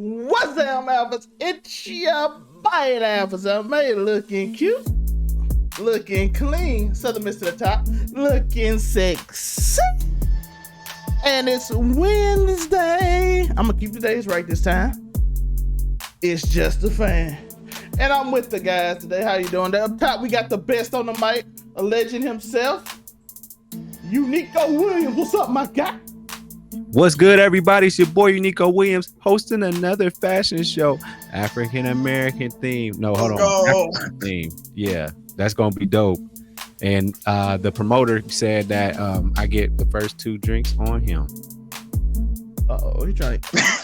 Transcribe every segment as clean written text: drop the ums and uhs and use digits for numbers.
What's up, Alphas? It's your bite Alphas. I made looking cute, looking clean. Southern Miss to the top, looking sexy. And it's Wednesday. I'm gonna keep the days right this time. It's just a fan. And I'm with the guys today. How you doing? Up top, we got the best on the mic, a legend himself, Uniqo Williams. What's up, my guy? What's good, everybody? It's your boy Uniqo Williams hosting another fashion show. African American theme. No, hold on. African theme. Yeah, that's gonna be dope. And the promoter said that I get the first 2 drinks on him. Uh-oh, he trying.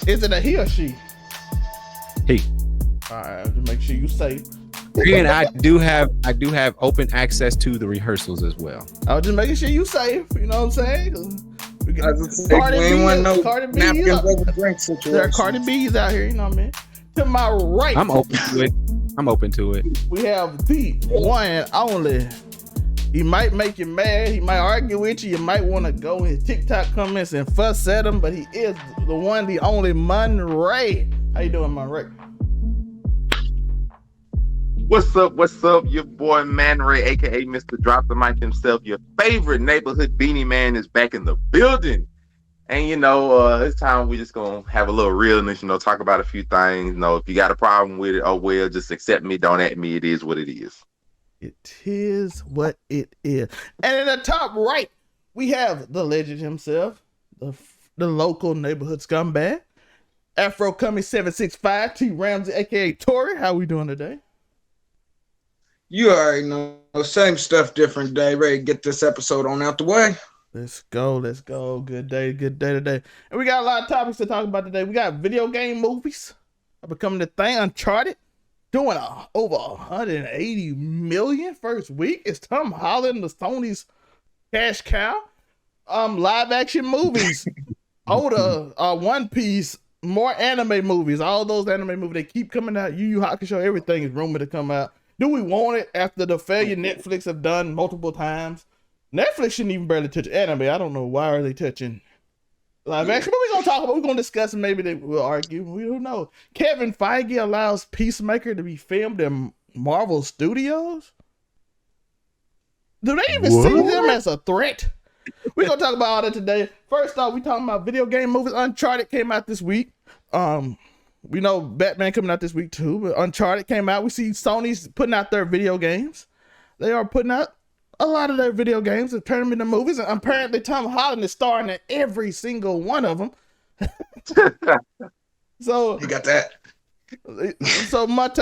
Is it a he or she? He. All right, just make sure you safe. And I do have open access to the rehearsals as well. I was just making sure you safe. You know what I'm saying? Cardi B is out here, you know what I mean? To my right, I'm open to it. We have the one and only. He might make you mad. He might argue with you. You might want to go in his TikTok comments and fuss at him, but he is the one, the only Monray. How you doing, Monray? What's up? Your boy Man Ray, aka Mr. Drop the Mic himself. Your favorite neighborhood beanie man is back in the building. And this time we just gonna have a little realness, talk about a few things. If you got a problem with it, oh well, just accept me, don't at me. It is what it is. It is what it is. And in the top right, we have the legend himself, the local neighborhood scumbag, Afro Cummy 765, T Ramsey, aka Tori. How we doing today? You already know, same stuff, different day. Ready to get this episode on out the way. Let's go. Good day today. And we got a lot of topics to talk about today. We got video game movies are becoming the thing. Uncharted doing over 180 million first week. Is Tom Holland the Sony's cash cow? Live action movies, older, One Piece, more anime movies. All those anime movies, they keep coming out. Yu Yu Hakusho, everything is rumored to come out. Do we want it after the failure Netflix have done multiple times? Netflix shouldn't even barely touch anime. I don't know why are they touching live action, but we're gonna discuss it. Maybe they will argue. We don't know. Kevin Feige allows Peacemaker to be filmed in Marvel Studios. Do they even see them as a threat? We're gonna talk about all that today. First off, we talking about video game movies. Uncharted came out this week. We know Batman coming out this week too, but Uncharted came out. We see Sony's putting out their video games. They are putting out a lot of their video games and turning them into movies. And apparently Tom Holland is starring in every single one of them. So you got that. So Mate,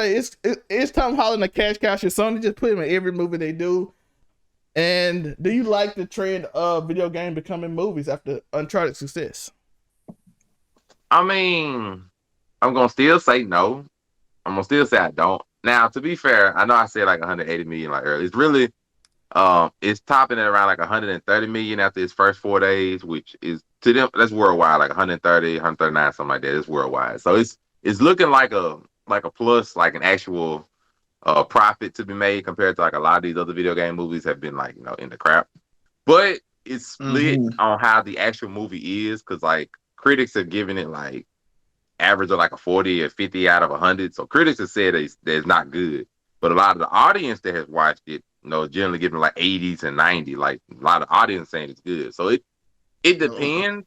is Tom Holland a cash cow? Should Sony just put him in every movie they do? And do you like the trend of video game becoming movies after Uncharted success? I mean, I'm gonna still say no. I'm gonna still say I don't. Now, to be fair, I know I said like 180 million like earlier. It's really, it's topping at around like 130 million after its first 4 days, which is to them that's worldwide, like 130, 139, something like that. It's worldwide, so it's looking like a plus, like an actual profit to be made compared to like a lot of these other video game movies have been like in the crap. But it's split on how the actual movie is, because like critics have given it like average of like a 40 or 50 out of 100. So critics have said that it's not good, but a lot of the audience that has watched it, generally giving like 80s and 90. Like a lot of the audience saying it's good. So it depends.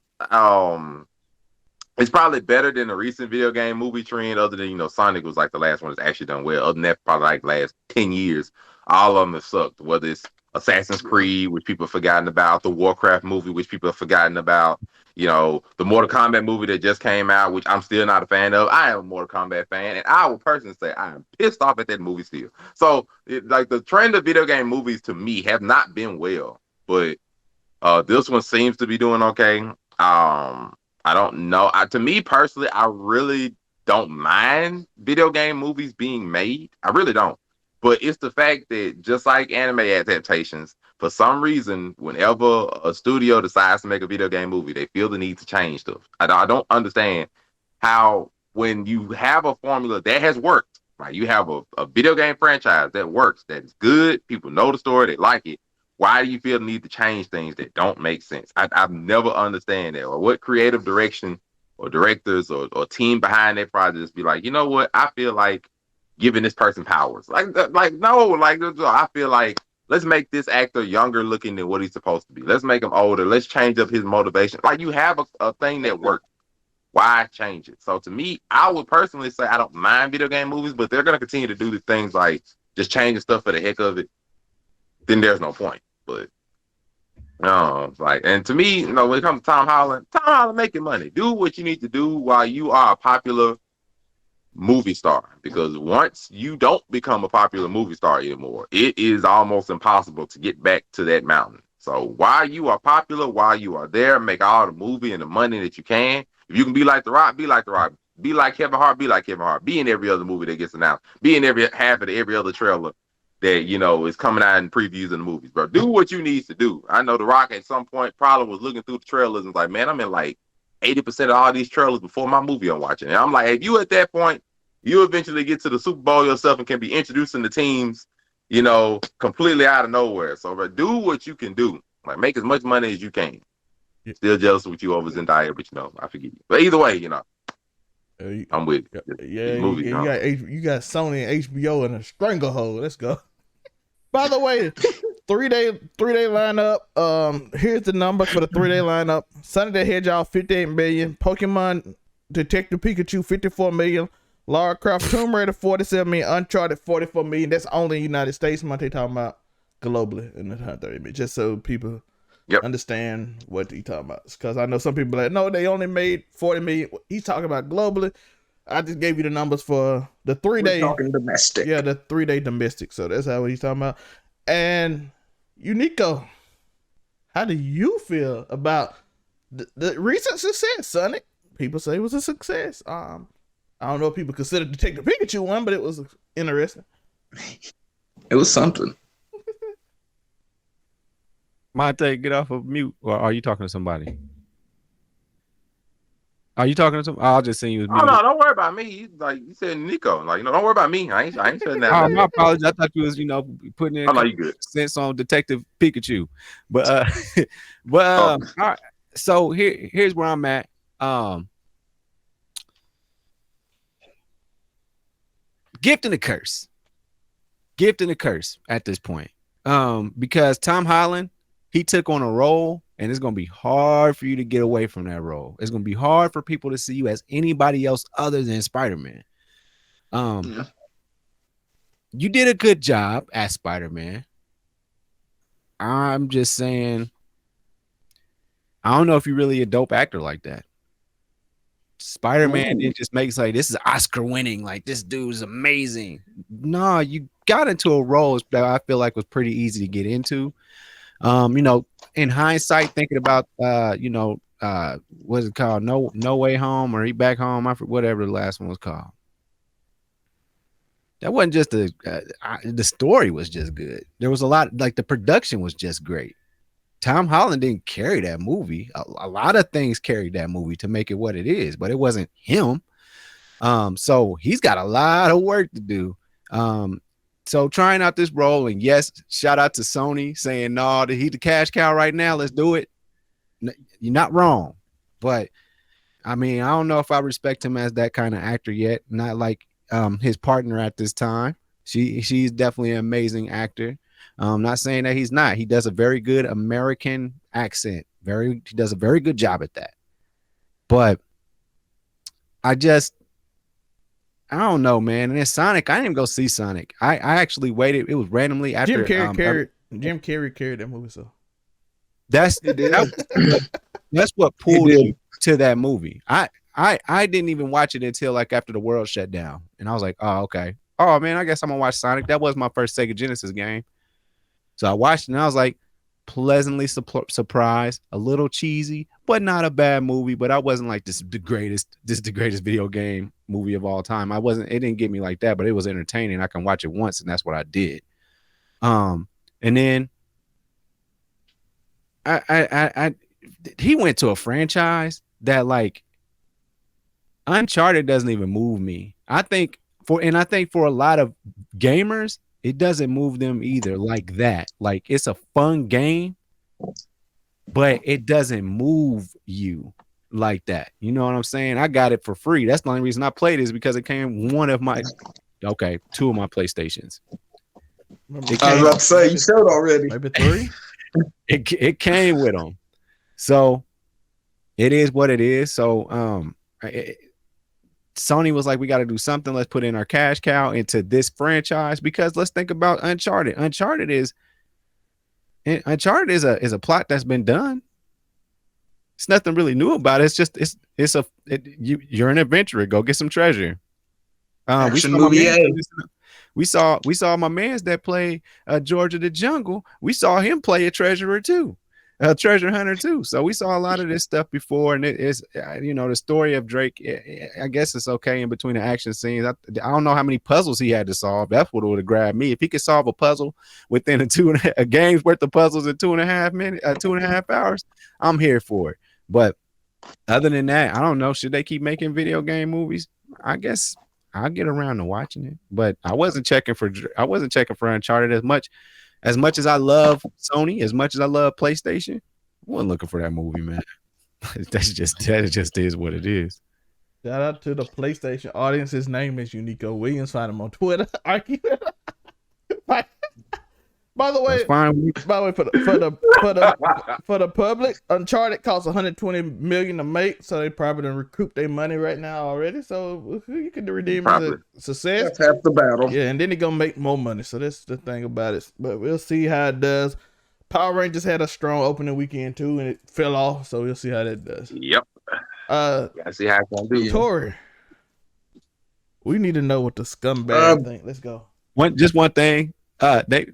It's probably better than the recent video game movie trend, other than Sonic was like the last one that's actually done well. Other than that, probably like last 10 years, all of them have sucked. Whether it's Assassin's Creed, which people have forgotten about, the Warcraft movie, which people have forgotten about, the Mortal Kombat movie that just came out, which I'm still not a fan of. I am a Mortal Kombat fan, and I will personally say I am pissed off at that movie still. So, like the trend of video game movies to me have not been well, but this one seems to be doing okay. I don't know. To me personally, I really don't mind video game movies being made. I really don't. But it's the fact that just like anime adaptations, for some reason, whenever a studio decides to make a video game movie, they feel the need to change stuff. I don't understand how, when you have a formula that has worked, right? You have a video game franchise that works, that is good, people know the story, they like it. Why do you feel the need to change things that don't make sense? I've never understand that. Or what creative direction or directors or team behind their projects be like, you know what? I feel like giving this person powers. I feel like let's make this actor younger looking than what he's supposed to be. Let's make him older. Let's change up his motivation. Like you have a thing that works. Why change it? So to me, I would personally say I don't mind video game movies, but they're gonna continue to do the things like just changing stuff for the heck of it. Then there's no point. But and to me, when it comes to Tom Holland making money. Do what you need to do while you are a popular movie star. Because once you don't become a popular movie star anymore, it is almost impossible to get back to that mountain. So while you are popular, while you are there, make all the movie and the money that you can. If you can be like The Rock, be like The Rock. Be like Kevin Hart, be like Kevin Hart. Be in every other movie that gets announced. Be in every other trailer that is coming out in previews in the movies, bro. Do what you need to do. I know The Rock at some point probably was looking through the trailers and was like, man, I'm in like 80% of all these trailers before my movie I'm watching. And I'm like, if you at that point, you eventually get to the Super Bowl yourself and can be introducing the teams, completely out of nowhere. So, bro, do what you can do. Like, make as much money as you can. Yeah. Still jealous with you over Zendaya, but I forgive you. But either way, I'm with you. Yeah, you got Sony and HBO in a stranglehold. Let's go. By the way, 3-day lineup. Here's the numbers for the 3-day lineup. Sonic the Hedgehog 58 million. Pokemon Detective Pikachu 54 million. Lara Croft Tomb Raider 47 million. Uncharted 44 million. That's only United States. I'm talking about globally in the 30 million. Just so people understand what he talking about. Because I know some people are like, no, they only made 40 million. He's talking about globally. I just gave you the numbers for the 3-day. We're talking domestic. Yeah, the 3-day domestic. So that's how he's talking about. And Uniqo, how do you feel about the recent success, Sonic? People say it was a success. I don't know if people consider Detective Pikachu one, but it was interesting. It was something. Monte, get off of mute. Or are you talking to somebody? Are you talking to somebody? I'll just send you. Oh no, don't worry about me. Like you said, Nico. Like don't worry about me. I ain't saying that. Oh, my apologies. I thought you was putting in you good. sense on Detective Pikachu, but all right. So here's where I'm at. Gift and a curse at this point. Because Tom Holland, he took on a role, and it's gonna be hard for you to get away from that role. It's gonna be hard for people to see you as anybody else other than Spider-Man. You did a good job as Spider-Man. I'm just saying, I don't know if you're really a dope actor like that. Spider-Man, it just makes like this is Oscar winning, like this dude's amazing. No, you got into a role that I feel like was pretty easy to get into. In hindsight, thinking about what's it called? No Way Home or He Back Home, whatever the last one was called. That wasn't just the story was just good. There was a lot, like the production was just great. Tom Holland didn't carry that movie. A lot of things carried that movie to make it what it is, but it wasn't him. So he's got a lot of work to do. So trying out this role, and yes, shout out to Sony saying, no, he's the cash cow right now. Let's do it. You're not wrong. But I mean, I don't know if I respect him as that kind of actor yet. Not like his partner at this time. She's definitely an amazing actor. I'm not saying that he's not. He does a very good American accent. He does a very good job at that. But I don't know, man. And then Sonic, I didn't even go see Sonic. I actually waited. It was randomly after Jim Carrey carried that movie. So that's what pulled you to that movie. I didn't even watch it until like after the world shut down, and I was like, oh, okay. Oh man, I guess I'm gonna watch Sonic. That was my first Sega Genesis game. So I watched it and I was like pleasantly surprised, a little cheesy, but not a bad movie. But I wasn't like this is the greatest video game movie of all time. It didn't get me like that, but it was entertaining. I can watch it once, and that's what I did. And then he went to a franchise that like Uncharted doesn't even move me. I think for a lot of gamers, it doesn't move them either like that. Like it's a fun game, but it doesn't move you. like that. You know what I'm saying? I got it for free. That's the only reason I played is because it came two of my PlayStations. I was about to say you showed already. Maybe 3. It came with them. So it is what it is. So Sony was like, we got to do something. Let's put in our cash cow into this franchise, because let's think about Uncharted. Uncharted is a plot that's been done. It's nothing really new about it. It's just you're an adventurer. Go get some treasure. We saw my man's that played George of the Jungle. We saw him play a treasurer too, a treasure hunter too. So we saw a lot of this stuff before, and it is the story of Drake. I guess it's okay in between the action scenes. I don't know how many puzzles he had to solve. That's what would have grabbed me. If he could solve a puzzle within a game's worth of puzzles in 2.5 hours, I'm here for it. But other than that, I don't know. Should they keep making video game movies? I guess I'll get around to watching it, but I wasn't checking for Uncharted as much as I love Sony, as much as I love PlayStation. I wasn't looking for that movie, man. that just is what it is. Shout out to the PlayStation audience. His name is Uniqo Williams. Find him on Twitter. By the way, for the public, Uncharted costs $120 million to make, so they probably done recoup their money right now already. So you can redeem it as a success. That's half the battle. Yeah, and then they're gonna make more money. So that's the thing about it. But we'll see how it does. Power Rangers had a strong opening weekend too, and it fell off. So we'll see how that does. Yep. Gotta see how it's gonna do. Tori, we need to know what the scumbag think. Let's go. One thing. They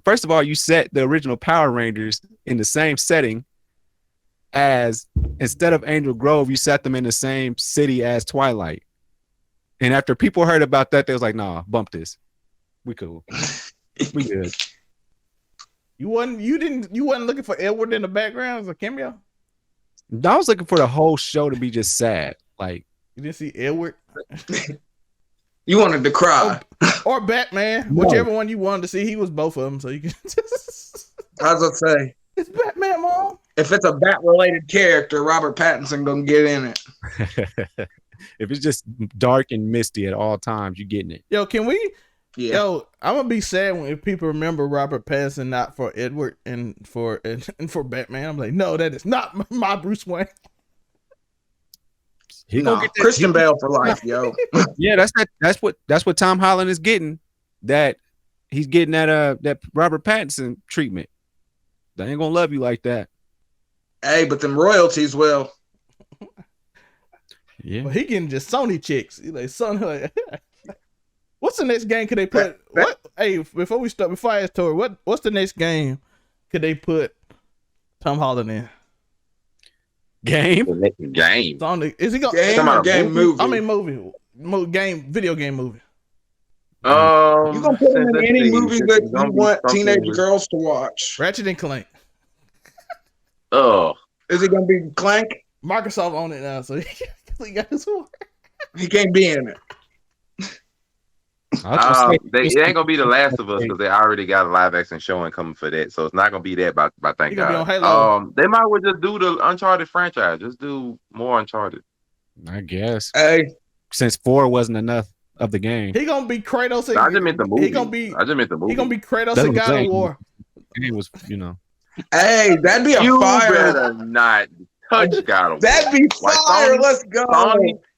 first of all, you set the original Power Rangers in the same setting as, instead of Angel Grove, you set them in the same city as Twilight. And after people heard about that, they was like, nah, bump this. We cool. We good. You wasn't looking for Edward in the background as a cameo? I was looking for the whole show to be just sad. Like, you didn't see Edward? You wanted to cry. Or Batman, whichever one you wanted to see. He was both of them, so you can I was gonna say, it's Batman, Mom. If it's a bat-related character, Robert Pattinson gonna get in it. If it's just dark and misty at all times, you getting it. Yo, can we? Yeah. Yo, I'm gonna be sad if people remember Robert Pattinson not for Edward and for Batman. I'm like, no, that is not my Bruce Wayne. Christian Bale for life, yo. Yeah, that's what Tom Holland is getting. That he's getting that Robert Pattinson treatment. They ain't gonna love you like that. Hey, but them royalties, well. Yeah. Well, he getting just Sony chicks. He like Sony. What's the next game could they put? What? Hey, before I ask Tori, what's the next game could they put Tom Holland in? Game. Sonic. Is he going game movie? I mean video game movie. You gonna put him in any movie that you want teenage girls to watch? Ratchet and Clank. Oh, is it gonna be Clank? Microsoft on it now, so he got his work. He can't be in it. It ain't gonna be The Last of Us because they already got a live action showing coming for that, so it's not gonna be that. By thank God. They might well just do the Uncharted franchise. Just do more Uncharted. I guess. Hey, since 4 wasn't enough of the game, he gonna be Kratos. I just meant the movie. He gonna be Kratos and God of War. It was, Hey, that'd be a fire. Better not touch God of War. That'd be fire. Let's go.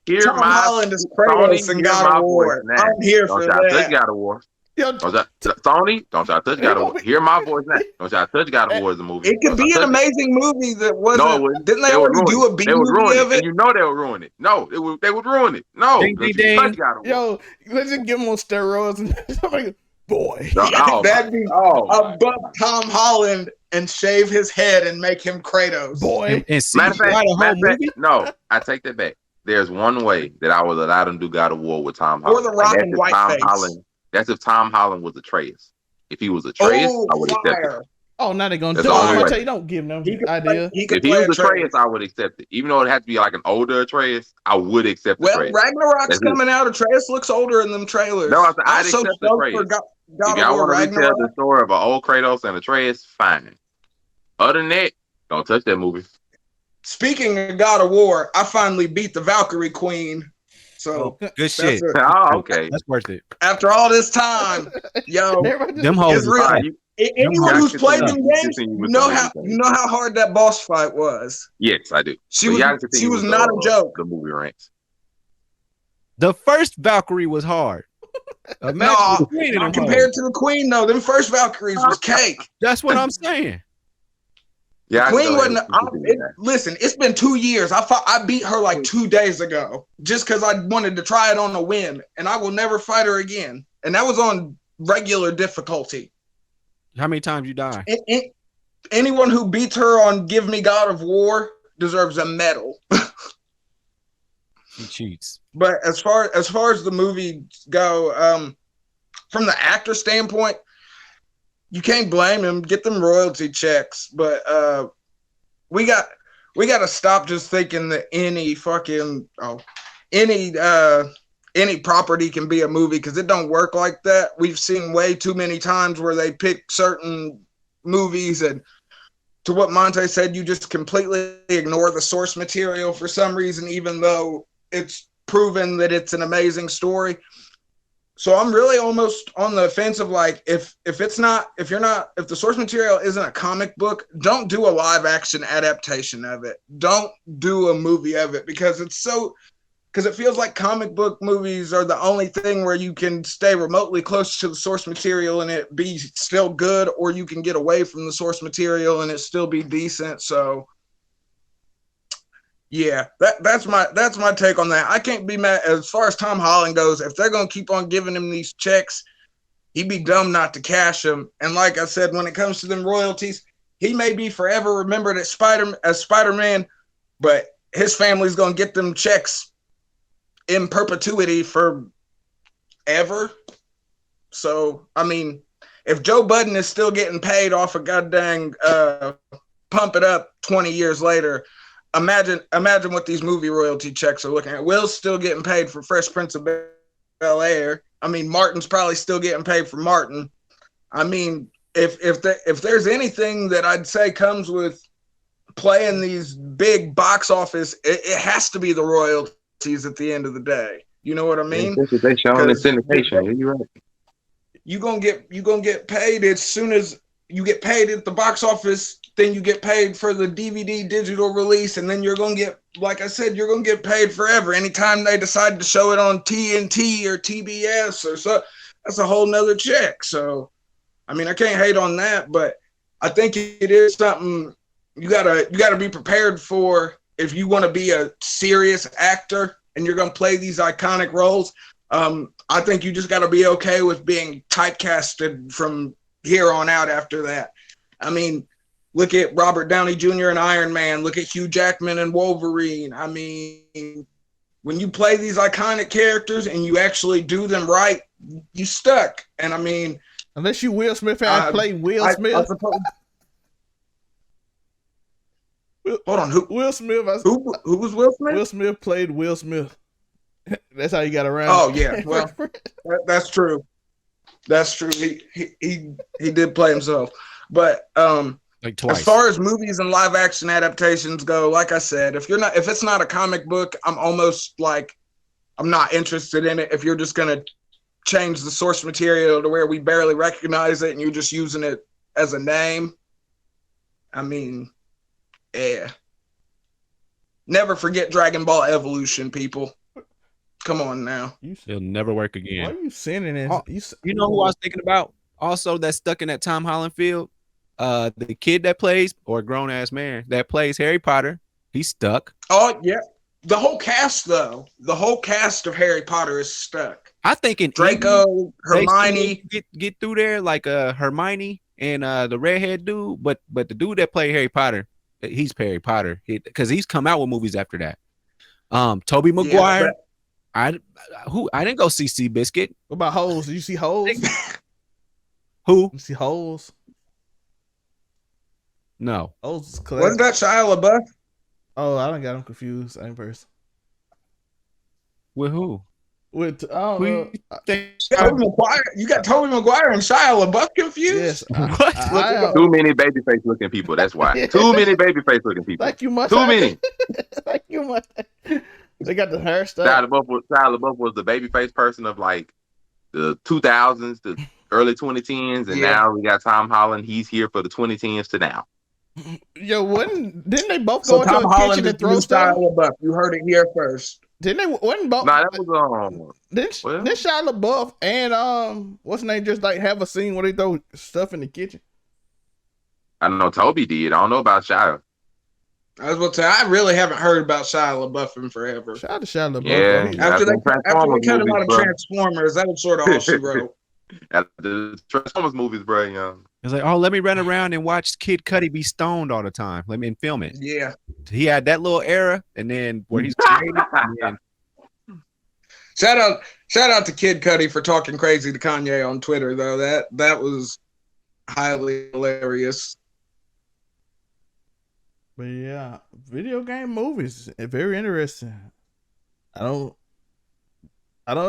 Tom Holland is Kratos and God of War. I'm here for that. Touch God of War. Sony, don't y'all touch God of War. Hear my voice now. Don't y'all touch God of War as a movie. It could be an amazing movie that wasn't. No, didn't they already do a B movie of it? And you know they would ruin it. No, they would ruin it. No, touch God of War. Yo, let's just give them on steroids and boy. That'd be above Tom Holland and shave his head and make him Kratos. Boy. Matter of fact, no, I take that back. There's one way that I would allow them to do God of War with Tom Holland. Or the Rock and Whiteface. That's if Tom Holland was Atreus. If he was Atreus, I would accept it. Oh, now they're gonna do it. I'm gonna tell you, don't give them idea. If he was Atreus, I would accept it. Even though it had to be like an older Atreus, I would accept it. Well, Ragnarok's coming out. Atreus looks older in them trailers. No, I'd accept Atreus. If y'all want to retell the story of an old Kratos and Atreus, fine. Other than that, don't touch that movie. speaking of God of War, I finally beat the Valkyrie Queen. So good shit. Oh, okay. That's worth it. after all this time, yo, Them hoes it's real. Anyone who's played them games, you know how hard that boss fight was. Yes, I do. She was not a joke. The movie ranks. The first Valkyrie was hard. No, not compared to the Queen though. Them first Valkyries was cake. That's what I'm saying. Yeah, the Queen wasn't. Listen, it's been 2 years. I beat her like 2 days ago, just because I wanted to try it on a whim, and I will never fight her again. And that was on regular difficulty. How many times you die? Anyone who beats her on Give Me God of War deserves a medal. He cheats. But as far as the movie go, from the actor standpoint, you can't blame him. Get them royalty checks, but we got to stop just thinking that any property can be a movie, because it don't work like that. We've seen way too many times where they pick certain movies, and to what Monte said, you just completely ignore the source material for some reason, even though it's proven that it's an amazing story. So I'm really almost on the fence of like, if the source material isn't a comic book, don't do a live action adaptation of it. Don't do a movie of it, because it feels like comic book movies are the only thing where you can stay remotely close to the source material and it be still good, or you can get away from the source material and it still be decent. So yeah, that's my take on that. I can't be mad as far as Tom Holland goes. If they're gonna keep on giving him these checks, he'd be dumb not to cash them. And like I said, when it comes to them royalties, he may be forever remembered as Spider-Man, but his family's gonna get them checks in perpetuity for ever. So I mean, if Joe Budden is still getting paid off a goddamn Pump It Up 20 years later, imagine what these movie royalty checks are looking at. Will's still getting paid for Fresh Prince of Bel-Air. I mean, Martin's probably still getting paid for Martin. I mean, if there's anything that I'd say comes with playing these big box office, it has to be the royalties at the end of the day. You know what I mean? They showing the syndication. You're right. You gonna get paid as soon as you get paid at the box office. Then you get paid for the DVD digital release, and then you're gonna get, like I said, you're gonna get paid forever. Anytime they decide to show it on TNT or TBS or so, that's a whole nother check. So, I mean, I can't hate on that, but I think it is something you gotta be prepared for if you want to be a serious actor and you're gonna play these iconic roles. I think you just gotta be okay with being typecasted from here on out after that. I mean, look at Robert Downey Jr. and Iron Man. Look at Hugh Jackman and Wolverine. I mean, when you play these iconic characters and you actually do them right, you stuck. And I mean, unless you Will Smith and play Will Smith. Hold on, who? Will Smith. Who was Will Smith? Will Smith played Will Smith. That's how you got around. Oh yeah, well, that's true. That's true. He did play himself, but like twice. As far as movies and live action adaptations go, like I said, if it's not a comic book, I'm almost like I'm not interested in it. If you're just gonna change the source material to where we barely recognize it and you're just using it as a name, I mean, yeah. Never forget Dragon Ball Evolution, people. Come on now. It'll never work again. Why are you sending it? You know who I was thinking about? Also, that's stuck in that Tom Holland field. The kid that plays, or grown ass man that plays Harry Potter, he's stuck. Oh yeah, the whole cast though. The whole cast of Harry Potter is stuck. I think in Draco, Hermione get through there like Hermione and the redhead dude, but the dude that played Harry Potter, he's Harry Potter because he's come out with movies after that. Tobey Maguire. I didn't go see Seabiscuit. What about Holes? Did you see Holes? Who? You see Holes? No. Holes is wasn't that Shia LaBeouf? Oh, I don't got him confused. Same person. With who? with I don't know. You got Tobey Maguire and Shia LaBeouf confused? Yes. What? Too many babyface looking people. That's why. Yeah. Too many babyface looking people. Thank you much. Too many. Thank you much. They got the hairstyle. Shia LaBeouf was the babyface person of like the 2000s, the early 2010s, and now we got Tom Holland. He's here for the 2010s to now. Yo, didn't they both So go into Tom a Holland kitchen is and throw Shia stuff? LaBeouf. You heard it here first. Didn't they? Wasn't both? Nah, that was Didn't Shia LaBeouf and what's his name just like have a scene where they throw stuff in the kitchen? I don't know. Toby did. I don't know about Shia. I was about to say, I really haven't heard about Shia LaBeouf in forever. Shout out to Shia LaBeouf. Yeah. After they cut him out of Transformers, that was sort of all she wrote. At the Transformers movies, bro. Young. It's like, oh, let me run around and watch Kid Cudi be stoned all the time. Let me film it. Yeah. He had that little era, and then where he's created, and then Shout out to Kid Cudi for talking crazy to Kanye on Twitter, though. That was highly hilarious. But yeah, video game movies, very interesting. I don't.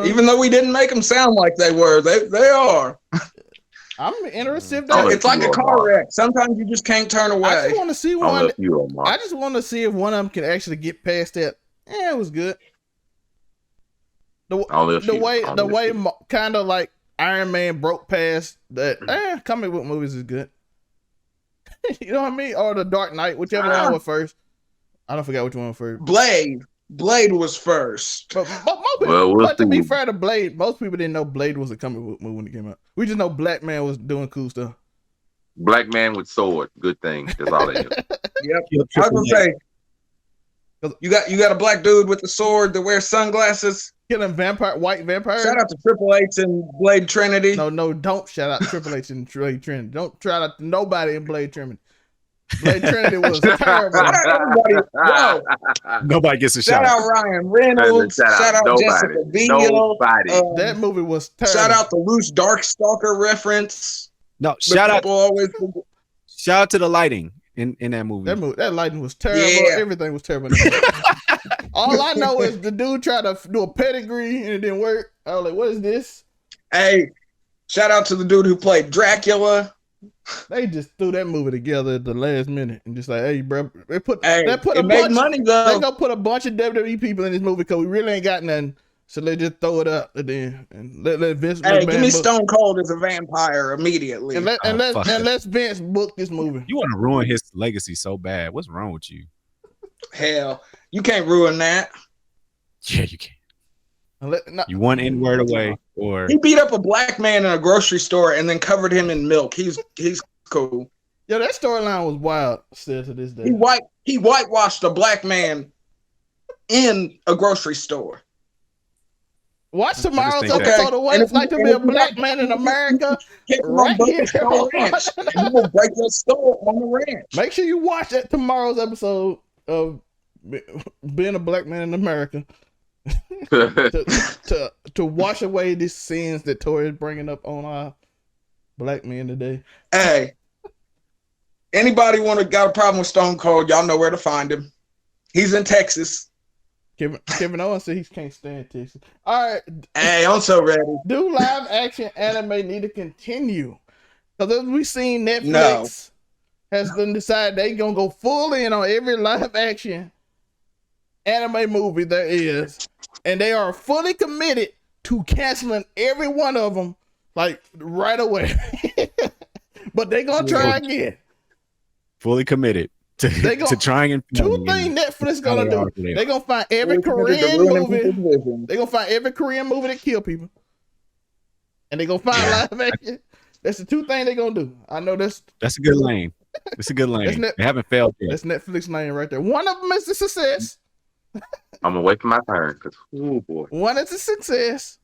Even though we didn't make them sound like they were, they are. I'm interested. It's like a car wreck. Sometimes you just can't turn away. I just want to see one. I I just want to see if one of them can actually get past that. Yeah, it was good. The way kind of like Iron Man broke past that. Comic book movies is good. You know what I mean? Or the Dark Knight, whichever one was first. I don't forget which one was first. Blade was first. But to be fair to Blade, most people didn't know Blade was a comic book movie when it came out. We just know Black Man was doing cool stuff. Black man with sword, good thing. That's all they do. Yep. I was gonna say, you got a black dude with a sword that wears sunglasses. Killing white vampires. Shout out to Triple H and Blade Trinity. No, don't shout out Triple H and Blade Trinity. Don't shout out to nobody in Blade Trinity. Blade Trinity was terrible. Nobody gets a shout. Shout out Ryan Reynolds. Shout out Jessica Biel. That movie was terrible. Shout out the loose Darkstalker reference. No, shout out to the lighting in that movie. That lighting was terrible. Yeah. Everything was terrible. All I know is the dude tried to do a pedigree and it didn't work. I was like, what is this? Hey, shout out to the dude who played Dracula. They just threw that movie together at the last minute and just like, hey, bro, they put money though. They gonna put a bunch of WWE people in this movie because we really ain't got nothing. So they just throw it up and then let Vince. Hey, give me Stone Cold as a vampire immediately. And let Vince book this movie. You want to ruin his legacy so bad. What's wrong with you? Hell, you can't ruin that. Yeah, you can. You one N-word away, or he beat up a black man in a grocery store and then covered him in milk. He's cool. Yeah, that storyline was wild still to this day. He whitewashed a black man in a grocery store. Watch tomorrow's episode of What It's Like to Be a Black Man in America. Right here. Ranch, and you will break your store on the ranch. Make sure you watch that tomorrow's episode of Being a Black Man in America. to wash away these sins that Tori is bringing up on our black men today. Hey, anybody got a problem with Stone Cold? Y'all know where to find him. He's in Texas. Kevin Owens said he can't stand Texas. All right. Hey, I'm so ready. Do live action anime need to continue? Because as we seen, Netflix has been decided they gonna go full in on every live action anime movie there is, and they are fully committed to canceling every one of them like right away. But they gonna try again. Fully committed to trying and two things Netflix gonna do. They gonna find every Korean movie. They gonna find every Korean movie that kill people, and they gonna find live action. That's the two things they gonna do. I know that's a good lane. It's a good lane. They haven't failed yet. That's Netflix lane right there. One of them is a success. I'm gonna wait for my turn because oh boy. One is a success.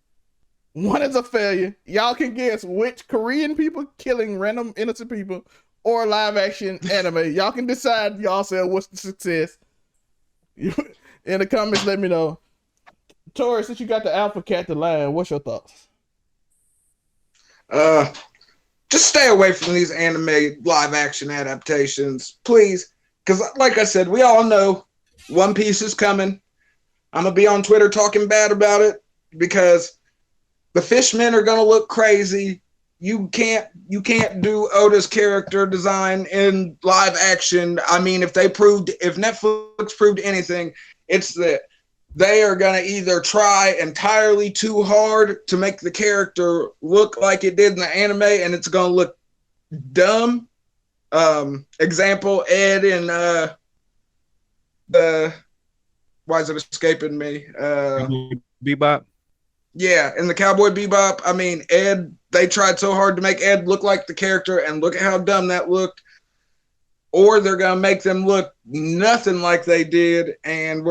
One is a failure. Y'all can guess which Korean people killing random innocent people or live action anime. Y'all can decide yourself what's the success. In the comments, let me know. Tori, since you got the alpha cat to line, what's your thoughts? Just stay away from these anime live action adaptations, please. Because like I said, we all know One Piece is coming. I'm going to be on Twitter talking bad about it. because the fishmen are gonna look crazy. You can't do Oda's character design in live action. I mean, if Netflix proved anything, it's that they are going to either try entirely too hard to make the character look like it did in the anime, and it's going to look dumb. Example, Ed in why is it escaping me? Bebop. Yeah, in the Cowboy Bebop, I mean, Ed, they tried so hard to make Ed look like the character, and look at how dumb that looked. Or they're going to make them look nothing like they did. And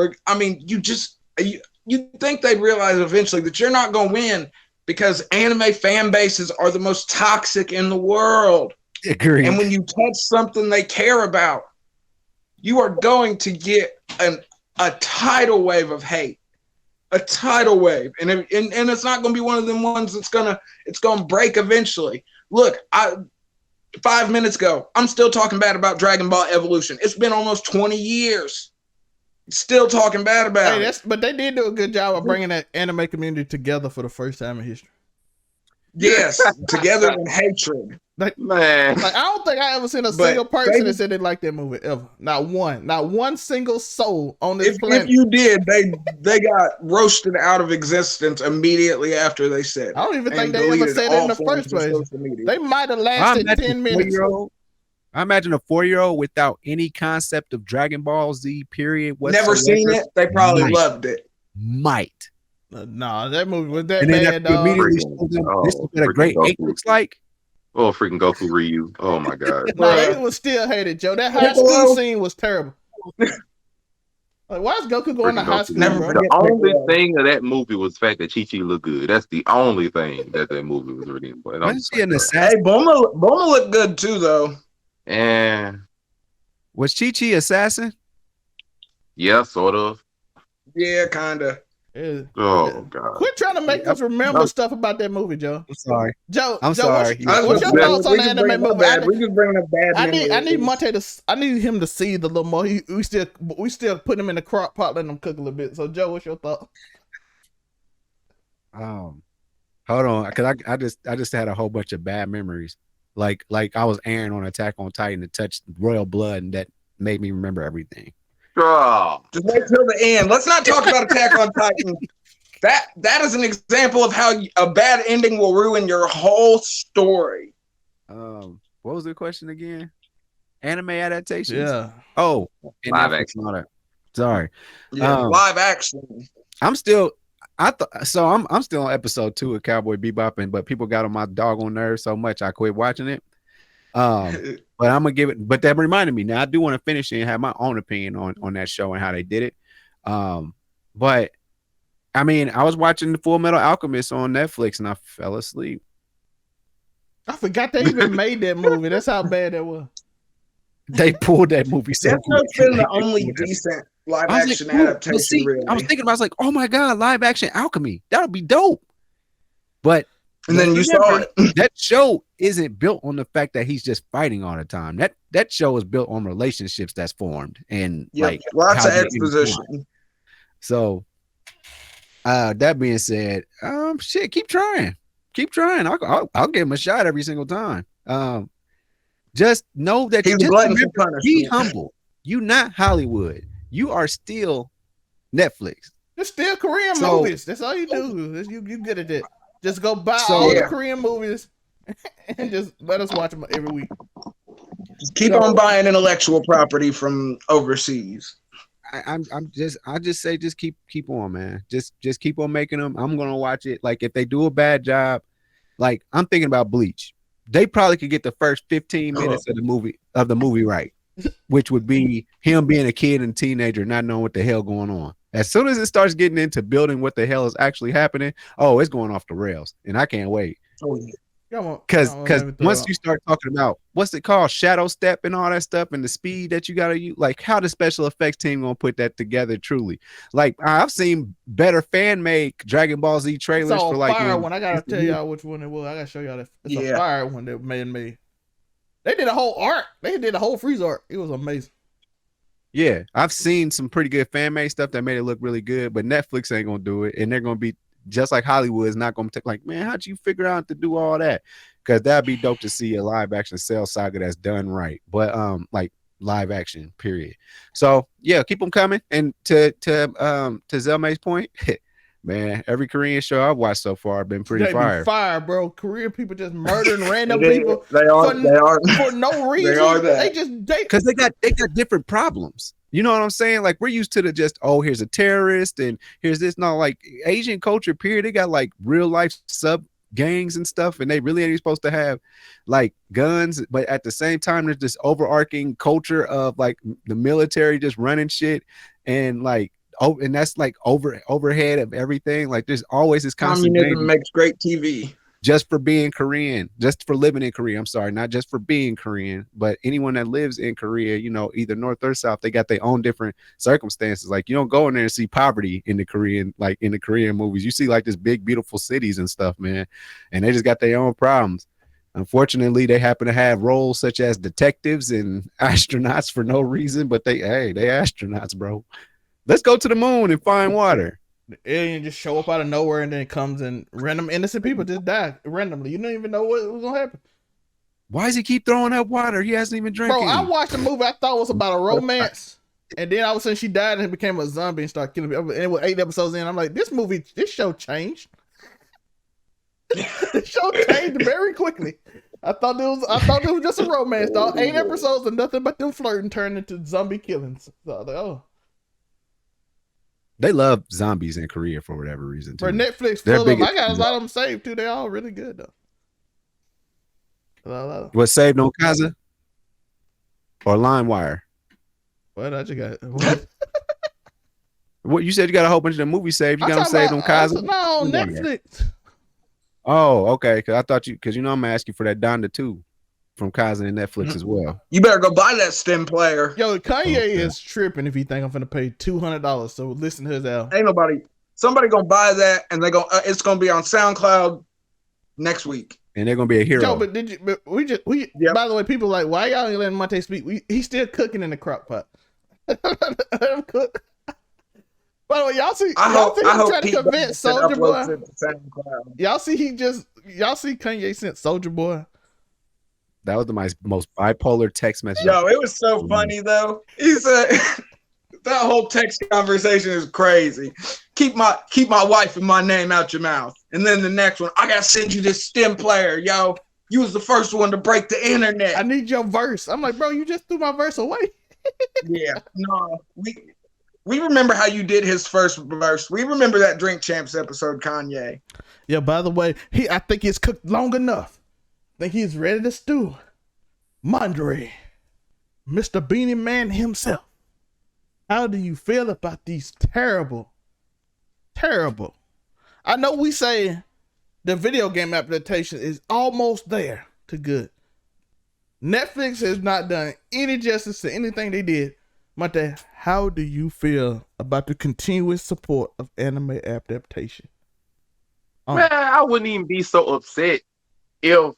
you think they'd realize eventually that you're not going to win, because anime fan bases are the most toxic in the world. Agreed. And when you touch something they care about, you are going to get a tidal wave of hate. A tidal wave, and it's not going to be one of them ones that's it's gonna break eventually. Look, 5 minutes ago, I'm still talking bad about Dragon Ball Evolution. It's been almost 20 years. Still talking bad about it. But they did do a good job of bringing that anime community together for the first time in history. Yes, together in hatred. Man, I don't think I ever seen a single person that said they liked that movie ever. Not one single soul on this planet. If you did, they got roasted out of existence immediately after they said it. I don't even think they ever said it in the first place. They might have lasted 10 minutes. I imagine a 4-year-old without any concept of Dragon Ball Z period whatsoever. Never seen it. They probably loved it. Might. Nah, that movie was that and bad, dog. This is what a great 8 looks like. Oh, freaking Goku Ryu. Oh, my God. Nah, it was still hated, Joe. That high school scene was terrible. Like, why is Goku going to high school, bro? The only thing of that movie was the fact that Chi-Chi looked good. That's the only thing that movie was really important. Wasn't she an assassin? Hey, Bulma looked good, too, though. And was Chi-Chi assassin? Yeah, sort of. Yeah, kind of. Oh, God. Quit trying to make us remember stuff about that movie, Joe. I'm sorry. Joe, sorry. What's your thoughts on the anime movie? We just bringing up bad. I need Monte I need him to see the little more. We still put him in the crock pot, letting him cook a little bit. So, Joe, what's your thought? Hold on, because I just had a whole bunch of bad memories. Like I was Aaron on Attack on Titan that touched royal blood, and that made me remember everything. Oh. Just wait till the end. Let's not talk about Attack on Titan. That is an example of how a bad ending will ruin your whole story. What was the question again? Anime adaptations? Yeah. Oh, live action. Sorry. Yeah, live action. I'm still on episode 2 of Cowboy Bebop, but people got on my doggone nerves so much I quit watching it. But I'm gonna give it. But that reminded me. Now I do want to finish it and have my own opinion on that show and how they did it. But I mean, I was watching the Full Metal Alchemist on Netflix and I fell asleep. I forgot they even made that movie. That's how bad that was. They pulled that movie. So that's been the only decent live action adaptation. Really. I was thinking about, I was like, oh my God, live action Alchemy. That would be dope. But and then you saw it. That show isn't built on the fact that he's just fighting all the time. That show is built on relationships that's formed and like lots of exposition. So that being said, keep trying. I'll give him a shot every single time. Just know that be humble. You not Hollywood. You are still Netflix. It's still Korean movies. That's all you do. You good at that. Just go buy all the Korean movies and just let us watch them every week. Just keep on buying intellectual property from overseas. I just say keep on, man. Just keep on making them. I'm gonna watch it. Like if they do a bad job, like I'm thinking about Bleach. They probably could get the first 15 minutes of the movie right, which would be him being a kid and teenager, not knowing what the hell going on. As soon as it starts getting into building what the hell is actually happening, it's going off the rails, and I can't wait. Because once you start talking about what's it called, shadow step and all that stuff, and the speed that you gotta use, like how the special effects team gonna put that together truly. Like I've seen better fan made Dragon Ball Z trailers for like fire one. I gotta tell y'all which one it was. I gotta show y'all that. It's a fire one that made. They did a whole art. They did a whole freeze art. It was amazing. Yeah, I've seen some pretty good fan made stuff that made it look really good, but Netflix ain't gonna do it, and they're gonna be just like Hollywood is not going to take like, man, how'd you figure out to do all that? Because that'd be dope to see a live action Cell Saga that's done right. But like live action, period. So yeah, keep them coming. And to Zelmay's point, man, every Korean show I've watched so far have been pretty They fire. be fire, bro. Korean people just murdering random They people are for no reason. They are that. Because they got different problems. You know what I'm saying? Like we're used to the just, oh, here's a terrorist and here's this. No, like Asian culture, period. They got like real life sub gangs and stuff, and they really ain't supposed to have like guns, but at the same time there's this overarching culture of like the military just running shit, and like and that's like overhead of everything. Like there's always this constant communism makes great TV. Just for being Korean, just for living in Korea. I'm sorry, not just for being Korean, but anyone that lives in Korea, you know, either North or South, they got their own different circumstances. Like you don't go in there and see poverty in the Korean, like in the Korean movies. You see like this big, beautiful cities and stuff, man. And they just got their own problems. Unfortunately, they happen to have roles such as detectives and astronauts for no reason, but they astronauts, bro. Let's go to the moon and find water. The alien just show up out of nowhere and then it comes and random innocent people just die randomly. You don't even know what was gonna happen. Why does he keep throwing up water? He hasn't even drank. Bro, I watched a movie I thought was about a romance, and then all of a sudden she died and became a zombie and started killing people. And it was 8 episodes in. I'm like, this show changed. The show changed very quickly. I thought it was just a romance, dog. 8 episodes of nothing but them flirting turned into zombie killings. So I was like, oh. They love zombies in Korea for whatever reason. For Netflix, full of them. I got a lot of them saved too. They all really good though. Was saved on Kaza or LimeWire? What I just got? What you said? You got a whole bunch of the movies saved. You got them saved on Kaza? No, on Netflix. Oh, okay. Because I thought because you know I'm asking for that Donda 2 from Kaza and Netflix as well. You better go buy that stem player. Yo, Kanye is tripping if he think I'm finna pay $200. So listen to his album. Ain't somebody gonna buy that, and it's gonna be on SoundCloud next week. And they're gonna be a hero. Yo, but yep. By the way, people like, why y'all ain't letting Monte speak? He's still cooking in the crock pot. Let him cook. By the way, y'all see him trying to convince Soldier Boy. Y'all see Kanye sent Soldier Boy. That was the most bipolar text message. Yo, it was so funny though. He said that whole text conversation is crazy. Keep my wife and my name out your mouth. And then the next one, I gotta send you this stem player, yo. You was the first one to break the internet. I need your verse. I'm like, bro, you just threw my verse away. Yeah, no, we remember how you did his first verse. We remember that Drink Champs episode, Kanye. Yeah, by the way, I think he's cooked long enough. I think he's ready to stew. Mondre, Mr. Beanie Man himself. How do you feel about these terrible? I know we say the video game adaptation is almost there to good. Netflix has not done any justice to anything they did. Monte, how do you feel about the continuous support of anime adaptation? Man, I wouldn't even be so upset if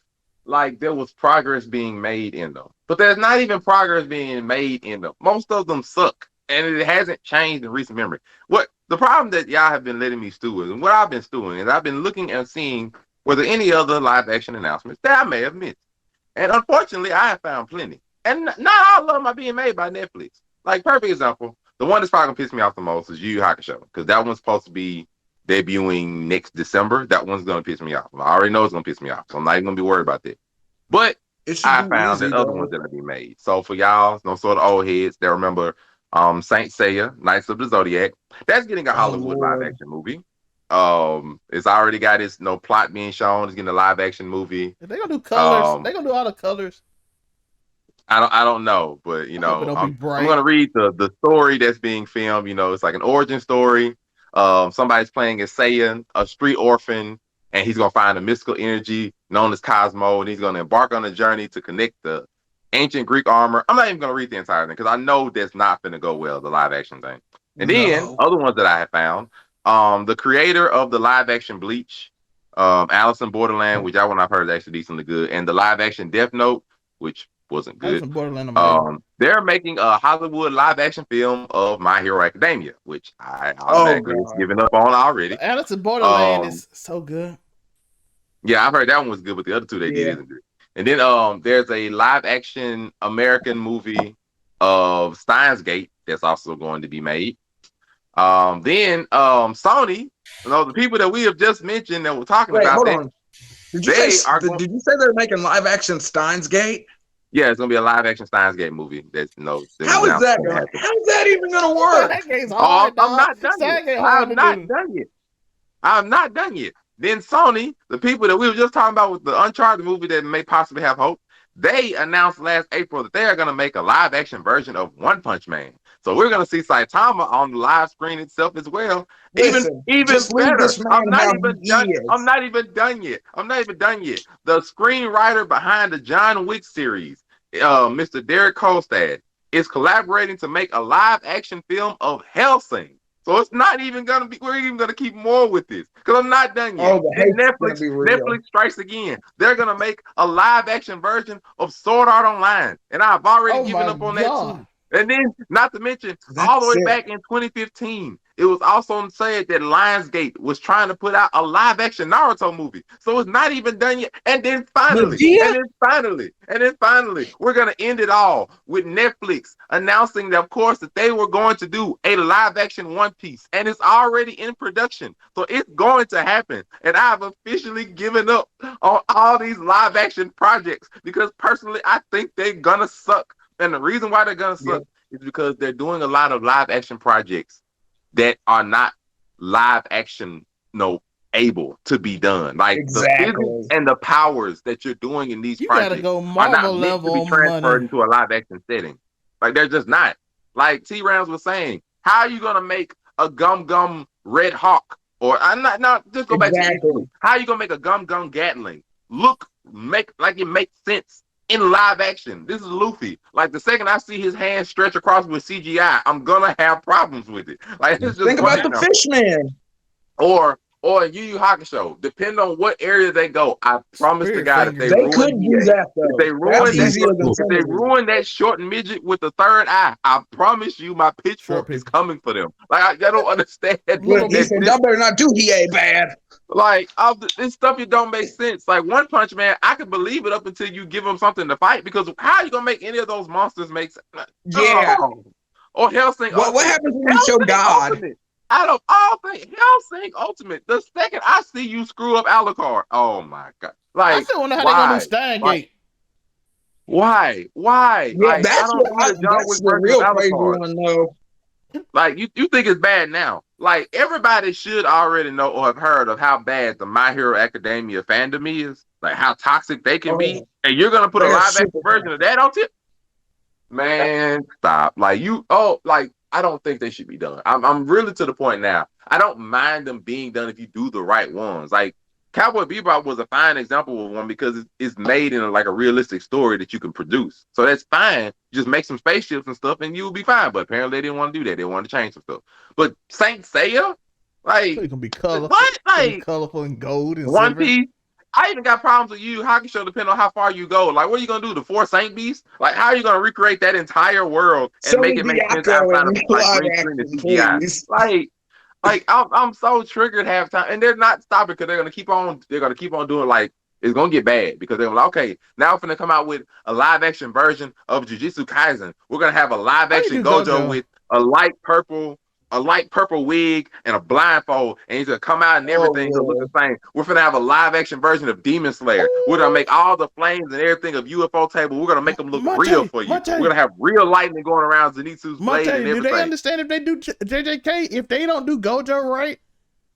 like there was progress being made in them. But there's not even progress being made in them. Most of them suck. And it hasn't changed in recent memory. What the problem that y'all have been letting me stew is, and what I've been stewing is I've been looking and seeing whether any other live action announcements that I may have missed. And unfortunately, I have found plenty. And not all of them are being made by Netflix. Like, perfect example, the one that's probably going to piss me off the most is Yu Yu Hakusho. Because that one's supposed to be debuting next December. That one's going to piss me off. I already know it's going to piss me off. So I'm not even going to be worried about that. But I found that other ones that are being made. So for y'all, no sort of old heads that remember Saint Seiya, Knights of the Zodiac, that's getting a Hollywood live action movie. It's already got its plot being shown. It's getting a live action movie. They're gonna do colors. They're gonna do all the colors. I don't know, but I'm gonna read the story that's being filmed. It's like an origin story. Somebody's playing as Seiya, a street orphan, and he's gonna find a mystical energy known as Cosmo, and he's gonna embark on a journey to connect the ancient Greek armor. I'm not even gonna read the entire thing because I know that's not gonna go well, the live action thing. And then other ones that I have found, the creator of the live action Bleach, Alice in Borderland, which I've heard is actually decently good, and the live action Death Note, which wasn't That was good. some borderline amazing. They're making a Hollywood live action film of My Hero Academia, which I Oh, automatically was God. giving up on already. Alice in Borderland Um, is so good. Yeah, I've heard that one was good, but the other two they did Yeah. isn't good. And then there's a live action American movie of Steins Gate that's also going to be made. Then Sony, the people that we have just mentioned that we're talking Wait, about hold that on. Did you they say are did you say they're making live action Steins Gate? yeah, it's gonna be a live action Steins Gate movie that's that was How is announced that gonna going? happen. How's that even going to work? That game's Oh, hard, I'm dog. not done yet. That game hard to do. I'm not done yet. Then Sony, the people that we were just talking about with the Uncharted movie that may possibly have hope, they announced last April that they are going to make a live action version of One Punch Man. So we're going to see Saitama on the live screen itself as well. Listen, even just leave better. this man how he is. I'm not even done yet. The screenwriter behind the John Wick series, Mr. Derek Kolstad, is collaborating to make a live action film of Hellsing. So it's not even gonna be. We're even gonna keep more with this because I'm not done yet. Oh, the And hate's gonna be real. Netflix strikes again. They're gonna make a live action version of Sword Art Online, and I've already given up on that too. And then, not to mention, all the way back in 2015, it was also said that Lionsgate was trying to put out a live action Naruto movie. So it's not even done yet. And then finally, we're going to end it all with Netflix announcing that, of course, that they were going to do a live action One Piece. And it's already in production. So it's going to happen. And I've officially given up on all these live action projects because personally, I think they're going to suck. And the reason why they're going to suck is because they're doing a lot of live action projects that are not live action, able to be done. Like the physics and the powers that you're doing in these projects are not meant to be transferred into a live action setting. Like they're just not. Like T Rams was saying, how are you going to make a Gum Gum Red Hawk? Or I'm not just go back to how are you going to make a Gum Gum Gatling make like it makes sense in live action? This is Luffy. Like the second I see his hand stretch across with CGI, I'm gonna have problems with it. Like it's just think about the Fishman. Or Yu Yu Hakusho. Depending on what area they go, I promise to God, if they could do that though. If they ruin that short midget with the third eye, I promise you, my pitchfork is coming for them. Like I don't understand. Look, he said, y'all better not do he bad. Like this stuff, it don't make sense. Like One Punch Man, I can believe it up until you give them something to fight. Because how are you gonna make any of those monsters make sense? Yeah. Or Hellsing. What happens when you show God? Ultimate. Out of all things, Hellsing Ultimate. The second I see you screw up Alucard, oh my God! Like I still wonder how they're gonna do Steingate. Why? Yeah, like, that's the real crazy one, though. Like you think it's bad now. Like everybody should already know or have heard of how bad the My Hero Academia fandom is, like how toxic they can be, and you're gonna put a live action version of that on tip. Man, stop. Like I don't think they should be done. I'm really to the point now. I don't mind them being done if you do the right ones. Like Cowboy Bebop was a fine example of one because it's made in a realistic story that you can produce. So that's fine. Just make some spaceships and stuff and you'll be fine. But apparently they didn't want to do that. They wanted to change some stuff. But Saint Seiya, it's gonna be colorful. What? Like colorful and gold and One silver. Piece. I even got problems with Yu Yu Hakusho depending on how far you go. Like, what are you gonna do? The 4 Saint Beasts? Like, how are you gonna recreate that entire world and make it make sense outside of green screen and CGI? Like I'm so triggered half time, and they're not stopping because they're gonna keep on doing it's gonna get bad because they're like, okay, now we're gonna come out with a live action version of Jujutsu Kaisen. We're gonna have a live action Gojo with a light purple wig and a blindfold, and he's gonna come out and everything gonna look the same. We're gonna have a live action version of Demon Slayer. We're gonna make all the flames and everything of UFO table. We're gonna make them look real for you. We're gonna have real lightning going around Zenitsu's blade and everything. Do they understand if they do JJK? If they don't do Gojo right,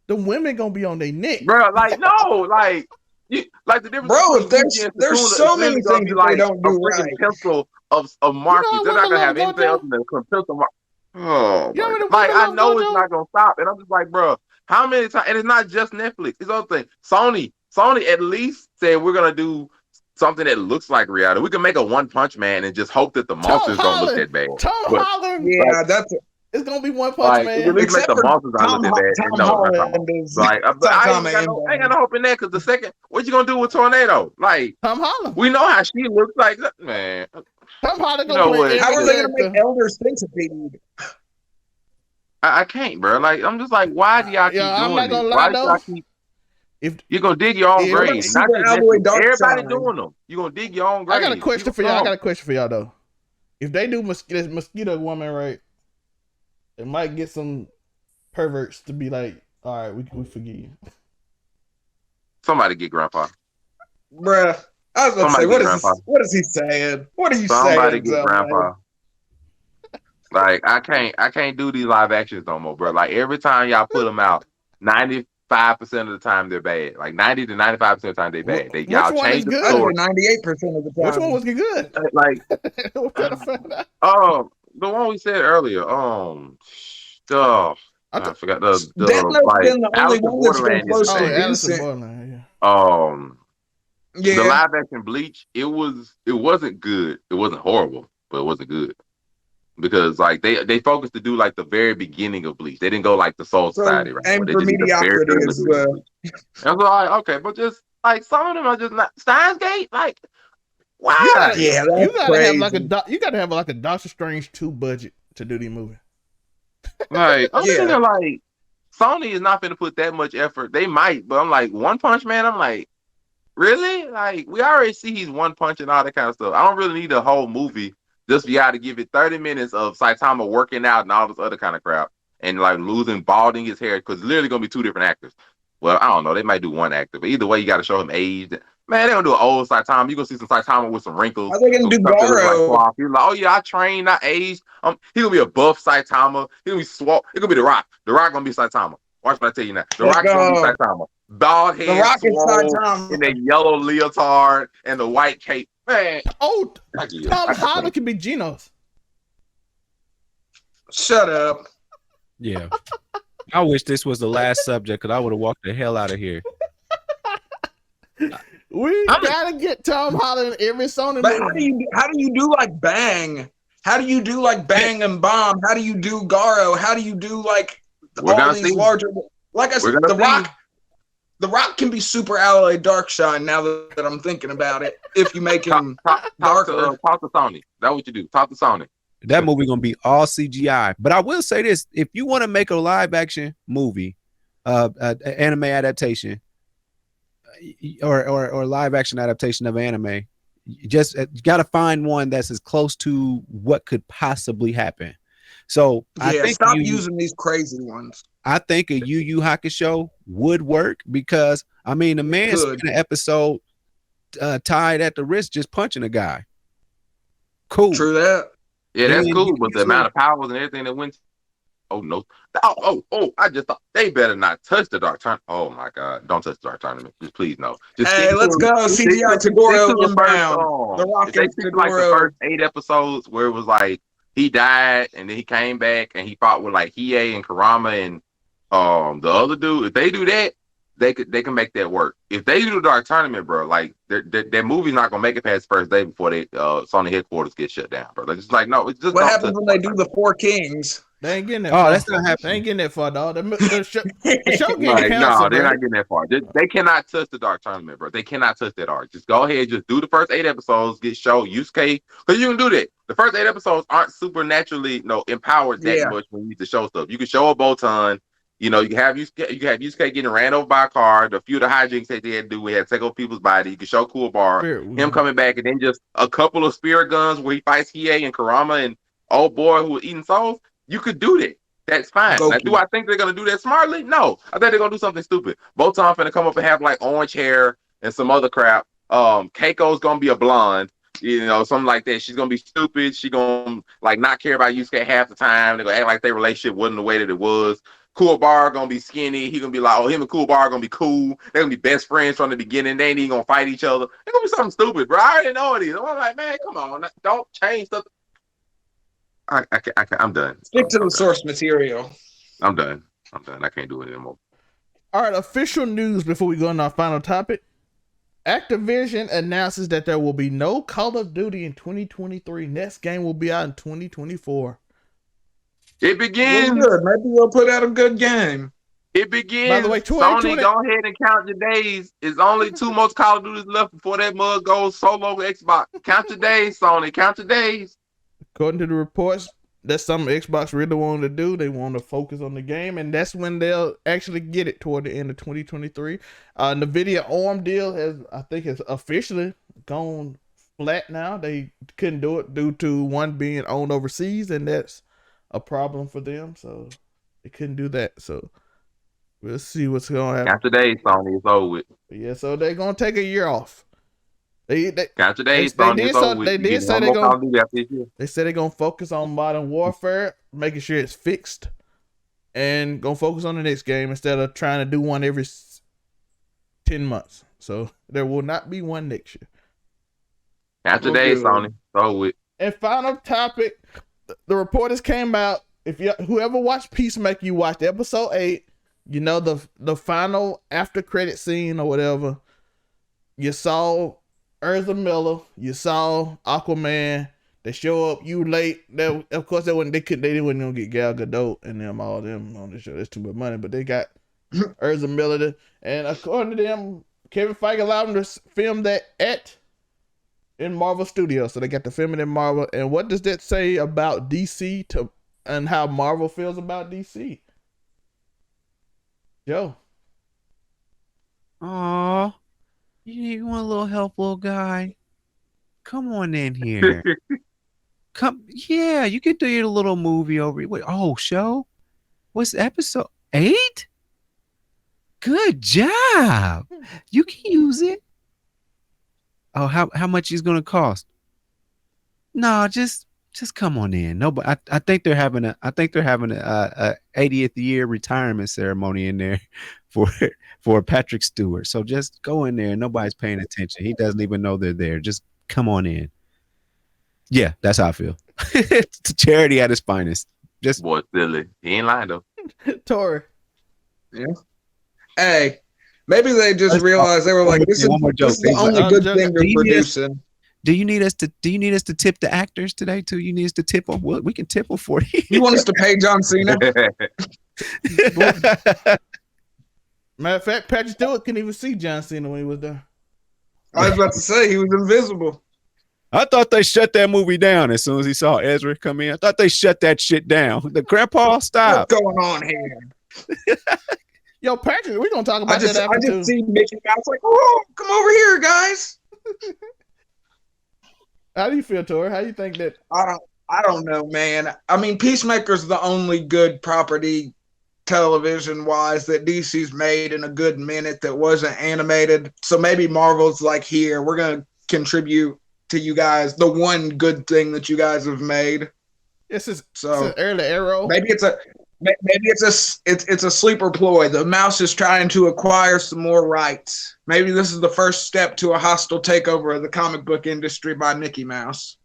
the women gonna be on their neck, bro. Like no, like the difference. Bro, there's so many things they don't do right. Pencil of markings. They're not gonna have anything else than a pencil mark. Oh, like I know it's not gonna stop, and I'm just like, bro, how many times? And it's not just Netflix. It's other thing. Sony at least said we're gonna do something that looks like reality. We can make a One Punch Man and just hope that the monsters don't look that bad. Tom Holland, yeah, It's gonna be One Punch Like, Man. at least make Except the for monsters I Tom, look at that. Tom And no, not Tom. Holland is Like, but I ain't got no Saitama hope in that because the second, what you gonna do with Tornado? Like, Tom Holland. we know how she looks like, man. Tom Holland You gonna know play what? every How are they going to character. make Elder Centipede? I can't, bro. Like, I'm just like, why do y'all keep Yeah, I'm doing not this? gonna lie Why do though. y'all keep? If You're gonna dig your own Yeah, grave. Super Not just Alloy Netflix. Dark Everybody Side. doing them. You're gonna dig your own grave. I got a question for y'all. I Come got on. a question for y'all though. If they do this mosquito woman right, it might get some perverts to be like, all right, we forgive you. Somebody get Grandpa. Bruh. I was about to say, Somebody get Grandpa. what is he saying? What are you Somebody saying? get Zell, Grandpa. man? Like, I can't do these live actions no more, bro. Like, every time y'all put them out, 95% of the time they're bad. Like 90 to 95% of the time they're bad. Which Y'all one change is the good? I do story. it 98% of the time. Which one was good? Like, We're trying to find out. the one we said earlier. I forgot Death the Note's like been the Alice only in one that's been Borderland is close Oh, to bad. Alice in decent. Borderland. Yeah. The Yeah. live action Bleach, it wasn't good. It wasn't horrible, but it wasn't good. Because like they focused to do like the very beginning of Bleach. They didn't go like the Soul So Society right aim now. They for just did the very mediocrity beginning is of Bleach. And I was like, okay, but just like some of them are just not Steins Gate. Like, why? Yeah, that's You gotta have like crazy. you gotta have like a Doctor Strange 2 budget to do these movies. Like, I'm Yeah. thinking like Sony is not going to put that much effort. They might, but I'm like One Punch Man. I'm like, really? Like, we already see he's one punch and all that kind of stuff. I don't really need a whole movie just for y'all to give it 30 minutes of Saitama working out and all this other kind of crap and like balding his hair because it's literally gonna be two different actors. Well, I don't know. They might do one actor, but either way, you got to show him aged. Man, they gonna do an old Saitama. You gonna see some Saitama with some wrinkles. Are they gonna do stuff that look Garo? cloth. He's like, oh yeah, I trained, not aged. He gonna be a buff Saitama. He gonna be swole. He gonna be the Rock. The Rock gonna be Saitama. Watch what I tell you now. The Let's Rock's gonna be go. Saitama. Bald head, The Rock is swole, Saitama. in the yellow leotard and the white cape. Man, Oh, I get it. Tom I Holland can be Genos. Shut up. Yeah. I wish this was the last subject because I would have walked the hell out of here. We gotta get Tom Holland in every Sony But movie. how do you do like Bang? How do you do like Bang and Bomb? How do you do Garo? How do you do like We're all gonna these see. larger? Like I We're said, gonna the see. Rock. The Rock can be Super Alloy Darkshine now that I'm thinking about it. If you make him Talk darker. to Sony. That's what you do. Talk to Sony. That movie gonna be all CGI. But I will say this: if you want to make a live action movie, anime adaptation, or live action adaptation of anime, you got to find one that's as close to what could possibly happen. So I think stop using these crazy ones. I think a Yu Yu Hakusho would work because I mean the man spent an episode tied at the wrist just punching a guy. Cool. True that. Yeah, that's Then cool, you but the use amount of powers and everything that went. Oh no! I just thought they better not touch the Dark Tournament. Oh my God! Don't touch the Dark Tournament. Just please no. Just Hey, let's go. CGI Tagoro inbound. The Rock If they is stick to like the Tagoro. first 8 episodes where it was like he died and then he came back and he fought with like Hiei and Kurama and the other dude. If they do that, they can make that work. If they do the Dark Tournament, bro, like their movie's not gonna make it past the first day before they Sony headquarters get shut down, bro. It's just like no. It's just What happens when they do the Four Kings? They ain't getting that Oh, far. that's not They happening. ain't getting that far, dog. The show getting Like, canceled, no, they're bro. not getting that far. They cannot touch the Dark Tournament, bro. They cannot touch that arc. Just go ahead, just do the first 8 episodes, get show Yusuke, because you can do that. The first 8 episodes aren't supernaturally empowered that much when you need to show stuff. You can show a Botan. You can have Yusuke getting ran over by a car. The few of the hijinks that they had to do, we had to take over people's body. You can show Kuwabara, him coming back, and then just a couple of spirit guns where he fights Hiei and Kurama and old boy who was eating souls. You could do that. That's fine. Now, do I think they're gonna do that smartly? No. I think they're gonna do something stupid. Botan finna come up and have like orange hair and some other crap. Keiko's gonna be a blonde, something like that. She's gonna be stupid. She gonna like not care about Yusuke half the time. They're gonna act like their relationship wasn't the way that it was. Kuwabara gonna be skinny. He gonna be like, him and Kuwabara gonna be cool. They're gonna be best friends from the beginning. They ain't even gonna fight each other. It's gonna be something stupid, bro. I already know it is. I'm like, man, come on, don't change stuff. I'm done. Stick to the source material. I'm done. I can't do it anymore. All right, official news before we go on our final topic. Activision announces that there will be no Call of Duty in 2023. Next game will be out in 2024. It Well, begins. good. Maybe we'll put out a good game. It begins. By the way, Sony, go ahead and count your days. It's only 2 more Call of Duties left before that mug goes solo Xbox. Count your days, Sony. Count your days. According to the reports, that's something Xbox really wanted to do. They want to focus on the game, and that's when they'll actually get it toward the end of 2023. NVIDIA ARM deal has officially gone flat now. They couldn't do it due to one being owned overseas, and that's a problem for them. So they couldn't do that. So we'll see what's going to happen. Count your days, Sony. It's over with. Yeah, so they're going to take a year off. Count your days, Sony. It's over with. They did say they said they're going to focus on Modern Warfare, making sure it's fixed, and going to focus on the next game instead of trying to do one every 10 months. So there will not be one next year. Count your days, Sony. It's over with. And final topic, the reporters came out. If whoever watched Peacemaker, you watched episode 8, you know the final after credit scene or whatever. You saw Ezra Miller, you saw Aquaman. They show up, you late. Of course they wasn't gonna get Gal Gadot and all them on the show. That's too much money, but they got Ezra Miller, and according to them, Kevin Feige allowed them to film that in Marvel Studios, so they got to film it in Marvel. And what does that say about DC and how Marvel feels about DC? Joe. Aw, you want a little help, little guy? Come on in here. You can do your little movie over here. Wait, show? What's episode 8? Good job. You can use it. Oh, how much is gonna cost? No, just come on in. No, but I think they're having a 80th year retirement ceremony in there for Patrick Stewart. So just go in there. Nobody's paying attention. He doesn't even know they're there. Just come on in. Yeah, that's how I feel. It's a charity at its finest. Just boy, silly. He ain't lying though. Tori. Yeah. Hey, maybe they just realized they were like, "This is the only good thing they're producing." Do you need us to tip the actors today too? You need us to tip them? Well, we can tip them for you. You want us to pay John Cena? Matter of fact, Patrick Stewart couldn't even see John Cena when he was there. I was about to say he was invisible. I thought they shut that movie down as soon as he saw Ezra come in. I thought they shut that shit down. The grandpa, stop. What's going on here? Yo, Patrick, we're gonna talk about that after I just see Mickey Mouse like, "Oh, come over here, guys." How do you feel, Tori? How do you think that? I don't know, man. I mean, Peacemaker's the only good property television-wise that DC's made in a good minute that wasn't animated. So maybe Marvel's like, here, we're gonna contribute to you guys the one good thing that you guys have made. It's an early arrow. Maybe it's a sleeper ploy. The mouse is trying to acquire some more rights. Maybe this is the first step to a hostile takeover of the comic book industry by Mickey Mouse.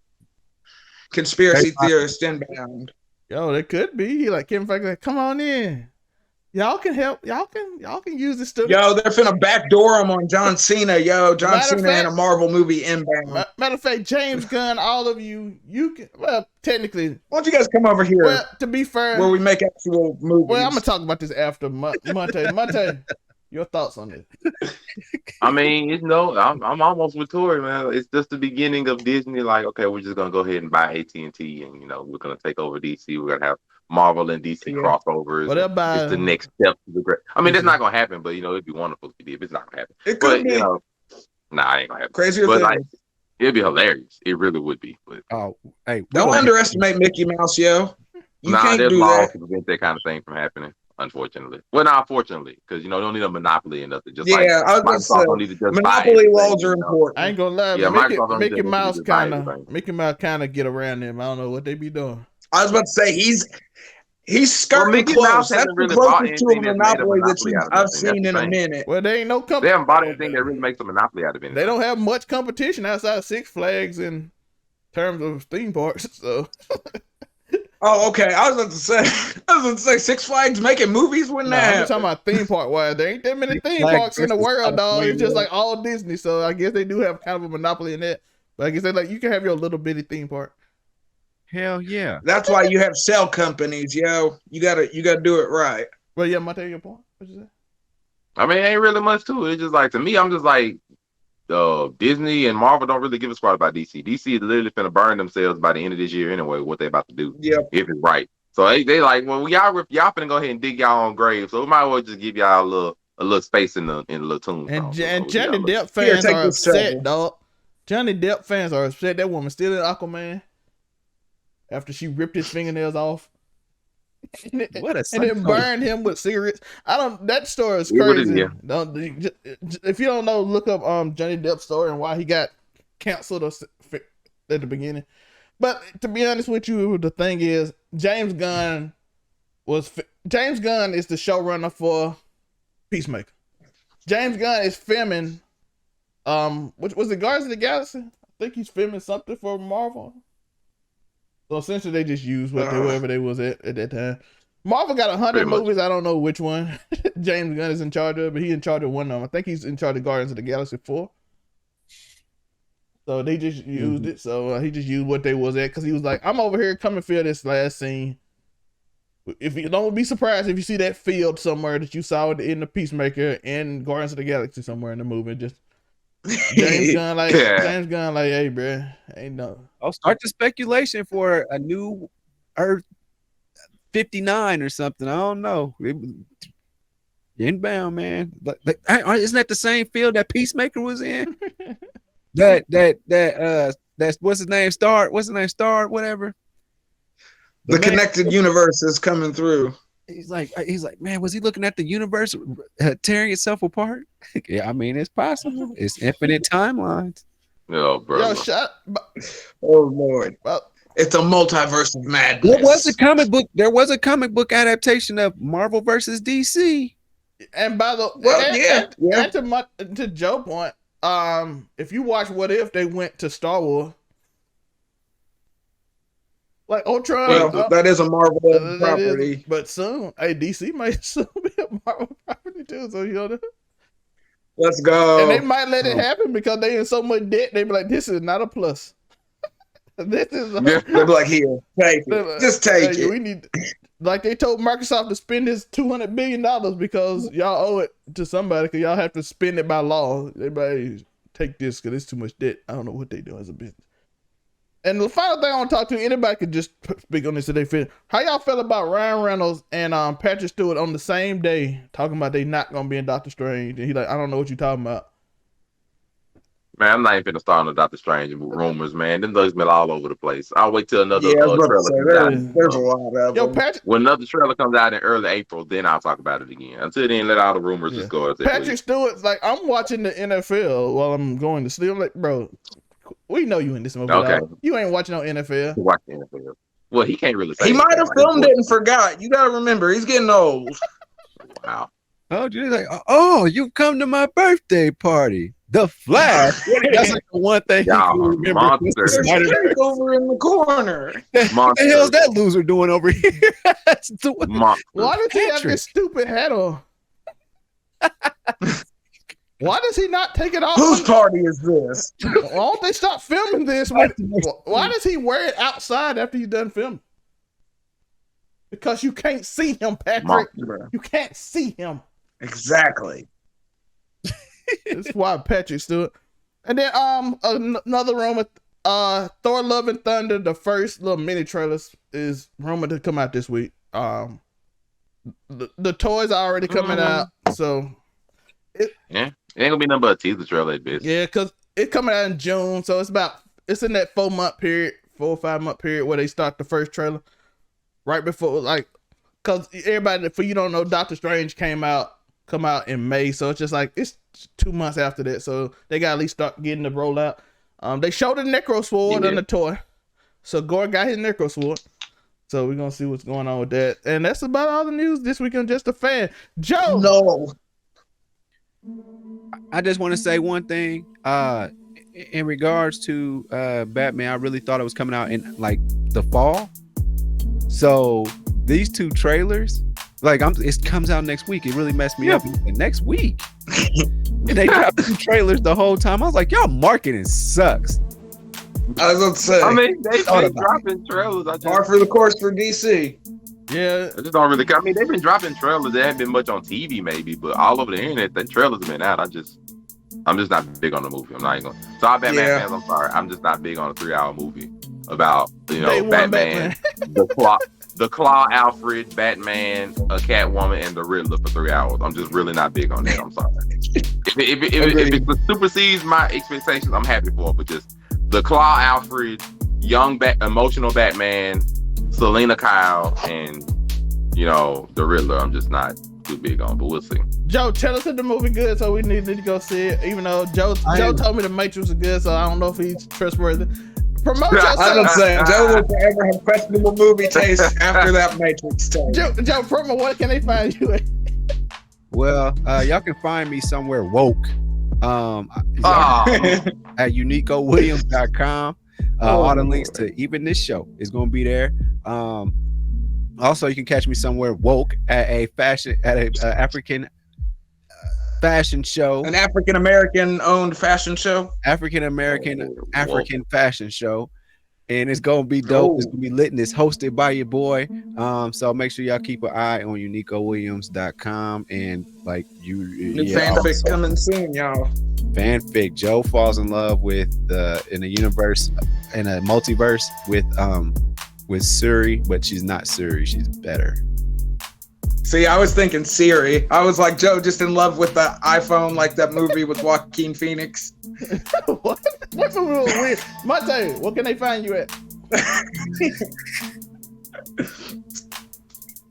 Conspiracy theorist inbound. Yo, there could be. Like Kevin Feige, like, come on in. Y'all can help. Y'all can use this studio. Yo, they're finna backdoor him on John Cena. Yo, John Cena in a Marvel movie inbound. Matter of fact, James Gunn, all of you can. Well, technically, why don't you guys come over here? Well, to be fair, where we make actual movies. Well, I'm gonna talk about this after Monte. Monte, your thoughts on this? I mean, I'm almost with Tori, man. It's just the beginning of Disney. Like, okay, we're just gonna go ahead and buy AT&T, and we're gonna take over DC. We're gonna have Marvel and DC crossovers. It's the next step to the great. I mean, it's not gonna happen, but it'd be wonderful if it did. It's not gonna happen. It could be. Nah, it ain't gonna happen. Crazier but things. It'd be hilarious. It really would be. But hey, don't underestimate Mickey Mouse, yo. You can't there's do laws that. to prevent that kind of thing from happening. Unfortunately, well, not fortunately, because they don't need a monopoly or nothing. Just I was gonna say, don't need to just monopoly laws are important. I ain't gonna lie. Yeah, Mickey Mouse kind of get around them. I don't know what they be doing. I was about to say he's skirting close. That's the closest to a monopoly that I've seen in a minute. Well, they ain't no company. They haven't bought anything that really makes a monopoly out of it. They don't have much competition outside of Six Flags in terms of theme parks. So. Oh, okay. I was about to say Six Flags making movies when that. I'm talking about theme park wise. There ain't that many theme parks in the world, dog. It's just like all Disney. So I guess they do have kind of a monopoly in that. But I guess they you can have your little bitty theme park. Hell yeah. That's why you have cell companies, yo. You gotta do it right. Well, yeah, my take your point. What you say? I mean, it ain't really much to it. It's just like, to me, I'm just like, Disney and Marvel don't really give a squat about DC. DC is literally finna burn themselves by the end of this year anyway. What they about to do, if it's right. So they like, well, y'all finna go ahead and dig y'all own grave. So we might as well just give y'all a little space in the little tombstone. And Johnny Depp fans are upset, dog. Johnny Depp fans are upset. That woman still in Aquaman after she ripped his fingernails off. And then burned him with cigarettes. That story is crazy. If you don't know, look up Johnny Depp's story and why he got canceled at the beginning. But to be honest with you, the thing is, James Gunn is the showrunner for Peacemaker. James Gunn is filming which was it, Guardians of the Galaxy? I think he's filming something for Marvel. So essentially, they just used wherever they was at that time. Marvel got 100 movies. I don't know which one James Gunn is in charge of, but he's in charge of one of them. I think he's in charge of Guardians of the Galaxy 4. So they just used it. So he just used what they was at because he was like, I'm over here, come and fill this last scene. If you don't be surprised if you see that field somewhere that you saw in the Peacemaker and Guardians of the Galaxy somewhere in the movie. Just James Gunn like, hey, bro, ain't no. I'll start the speculation for a new Earth 59 or something. I don't know. Inbound, man. But isn't that the same field that Peacemaker was in? That's what's his name? Star, whatever. The connected universe is coming through. He's like, man, was he looking at the universe tearing itself apart? Yeah, I mean, it's possible. It's infinite timelines. Oh, bro. Oh, Lord. Well, it's a multiverse of madness. There was a comic book adaptation of Marvel versus DC. And by the to Joe's point, if you watch What If, they went to Star Wars. Like Ultron. Well, that is a Marvel property. But soon, DC might soon be a Marvel property too. So you know. Let's go. And they might let it happen because they in so much debt. They be like, this is not a plus. This is. They'll be like, here, take it. Just take it. We need. Like they told Microsoft to spend this $200 billion because y'all owe it to somebody because y'all have to spend it by law. Everybody take this because it's too much debt. I don't know what they do as a business. And the final thing I want to talk to, anybody could just speak on this if they feel. How y'all feel about Ryan Reynolds and Patrick Stewart on the same day talking about they not gonna be in Doctor Strange? And he like, I don't know what you talking about. Man, I'm not even finna start on the Doctor Strange rumors, man. Them thugs been all over the place. I'll wait till another trailer comes out. There's a lot of them. When another trailer comes out in early April, then I'll talk about it again. Until then, let all the rumors just go. Patrick Stewart's like, I'm watching the NFL while I'm going to sleep. I'm like, bro, we know you in this movie. Okay. You ain't watching no NFL. Watch the NFL. Well, he can't really say. He might have filmed it and forgot. You gotta remember, he's getting old. Wow. Oh, you're like, oh, you've come to my birthday party. The Flash. That's like the one thing you can remember. There's over in the corner. What the hell's that loser doing over here? Why does he have this stupid hat on? Why does he not take it off? Whose party is this? Why don't they stop filming this? Why does he wear it outside after he's done filming? Because you can't see him, Patrick. You can't see him. Exactly. That's why Patrick Stewart. And then another rumor, Thor: Love and Thunder, the first little mini trailers is rumored to come out this week. The toys are already coming out, so it ain't gonna be nothing but a teaser trailer, bitch. Yeah, because it's coming out in June, so it's in that 4 or 5 month period where they start the first trailer right before, like, because everybody, for you don't know, Doctor Strange come out in May, so it's just like it's 2 months after that, so they got to at least start getting the rollout. They showed the Necro Sword on the toy, so Gore got his Necro Sword, so we're gonna see what's going on with that. And that's about all the news this week on Just a Fan. Joe, no, I just want to say one thing. In regards to Batman, I really thought it was coming out in like the fall. So these 2 trailers, like it comes out next week. It really messed me up. Next week, and they dropped 2 trailers the whole time. I was like, y'all marketing sucks. I was going to say. I mean, they dropping trailers. Par for the course for DC. Yeah. I just don't really. I mean, they've been dropping trailers. They haven't been much on TV, maybe, but all over the internet, the trailers have been out. I'm just not big on the movie. I'm not even going. So, all Batman fans, I'm sorry. I'm just not big on a 3-hour movie about Batman. The Claw, Alfred, Batman, a Catwoman, and the Riddler for 3 hours. I'm just really not big on that. I'm sorry. If it supersedes my expectations, I'm happy for it. But just the Claw, Alfred, emotional Batman, Selena Kyle, and the Riddler, I'm just not too big on. But we'll see. Joe, tell us if the movie good, so we need to go see it. Even though Joe told me the Matrix was good, so I don't know if he's trustworthy. Promote yourself. I'm saying Joe will forever have questionable movie taste after that Matrix tape. Joe, promo, what can they find you at? Well, y'all can find me somewhere woke. At UniQoWilliams.com. All the links to even this show is going to be there. Also, you can catch me somewhere woke at a African fashion show, an African American owned fashion show, African fashion show, and it's gonna be dope. It's gonna be lit, and it's hosted by your boy. So make sure y'all keep an eye on UniQoWilliams.com and fanfic coming soon, y'all. Fanfic. Joe falls in love with in a multiverse with Suri, but she's not Suri. She's better. See, I was thinking Siri. I was like, Joe, just in love with the iPhone, like that movie with Joaquin Phoenix. What movie was weird? Mate, what can they find you at?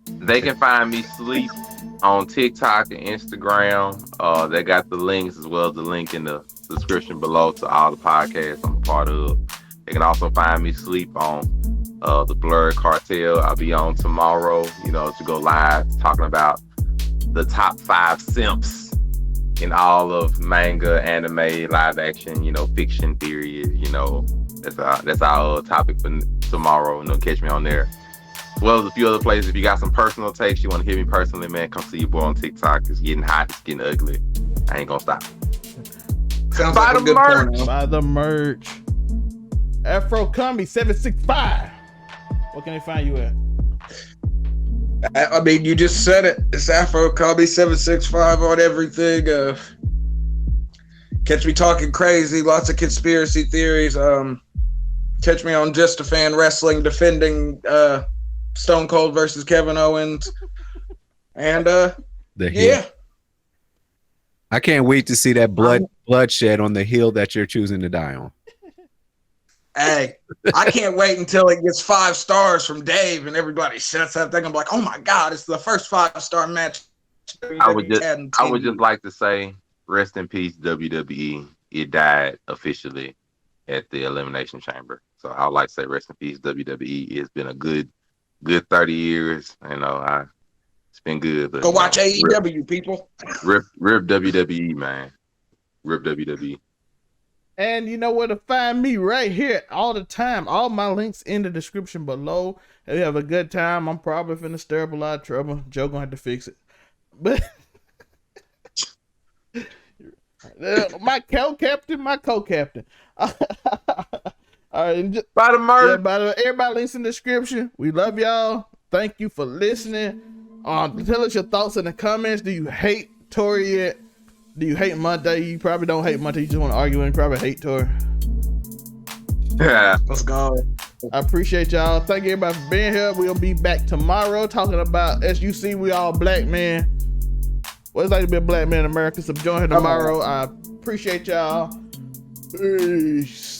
They can find me sleep on TikTok and Instagram. They got the links as well as the link in the description below to all the podcasts I'm a part of. They can also find me sleep on the Blurred Cartel. I'll be on tomorrow, to go live talking about the top 5 simps in all of manga, anime, live action, fiction theory. That's our topic for tomorrow. Catch me on there. As well as a few other places. If you got some personal takes, you want to hear me personally, man, come see your boy on TikTok. It's getting hot. It's getting ugly. I ain't gonna stop. Sounds like a good porno. Buy the merch. Afro Combi 765. What can they find you at? I mean, you just said it. It's Afro Combi 765 on everything. Catch me talking crazy. Lots of conspiracy theories. Catch me on Just a Fan Wrestling defending Stone Cold versus Kevin Owens. And yeah. I can't wait to see that bloodshed on the hill that you're choosing to die on. Hey, I can't wait until it gets 5 stars from Dave and everybody shuts up. They're gonna be like, "Oh my God, it's the first 5-star match." I would just like to say, rest in peace, WWE. It died officially at the Elimination Chamber. So I would like to say, rest in peace, WWE. It's been a good 30 years. It's been good. But, go watch AEW, people. Rip WWE, man. Rip WWE. And you know where to find me right here all the time. All my links in the description below. If you have a good time, I'm probably finna stir up a lot of trouble. Joe gonna have to fix it. But my co-captain. All right, by the merch. Everybody links in the description. We love y'all. Thank you for listening. Tell us your thoughts in the comments. Do you hate Tori yet? Do you hate Monday? You probably don't hate Monday. You just want to argue and probably hate Tori. Yeah. Let's go. I appreciate y'all. Thank you everybody for being here. We'll be back tomorrow talking about, as you see, we all black men. What it's like to be a black man in America. So join here tomorrow. I appreciate y'all. Peace.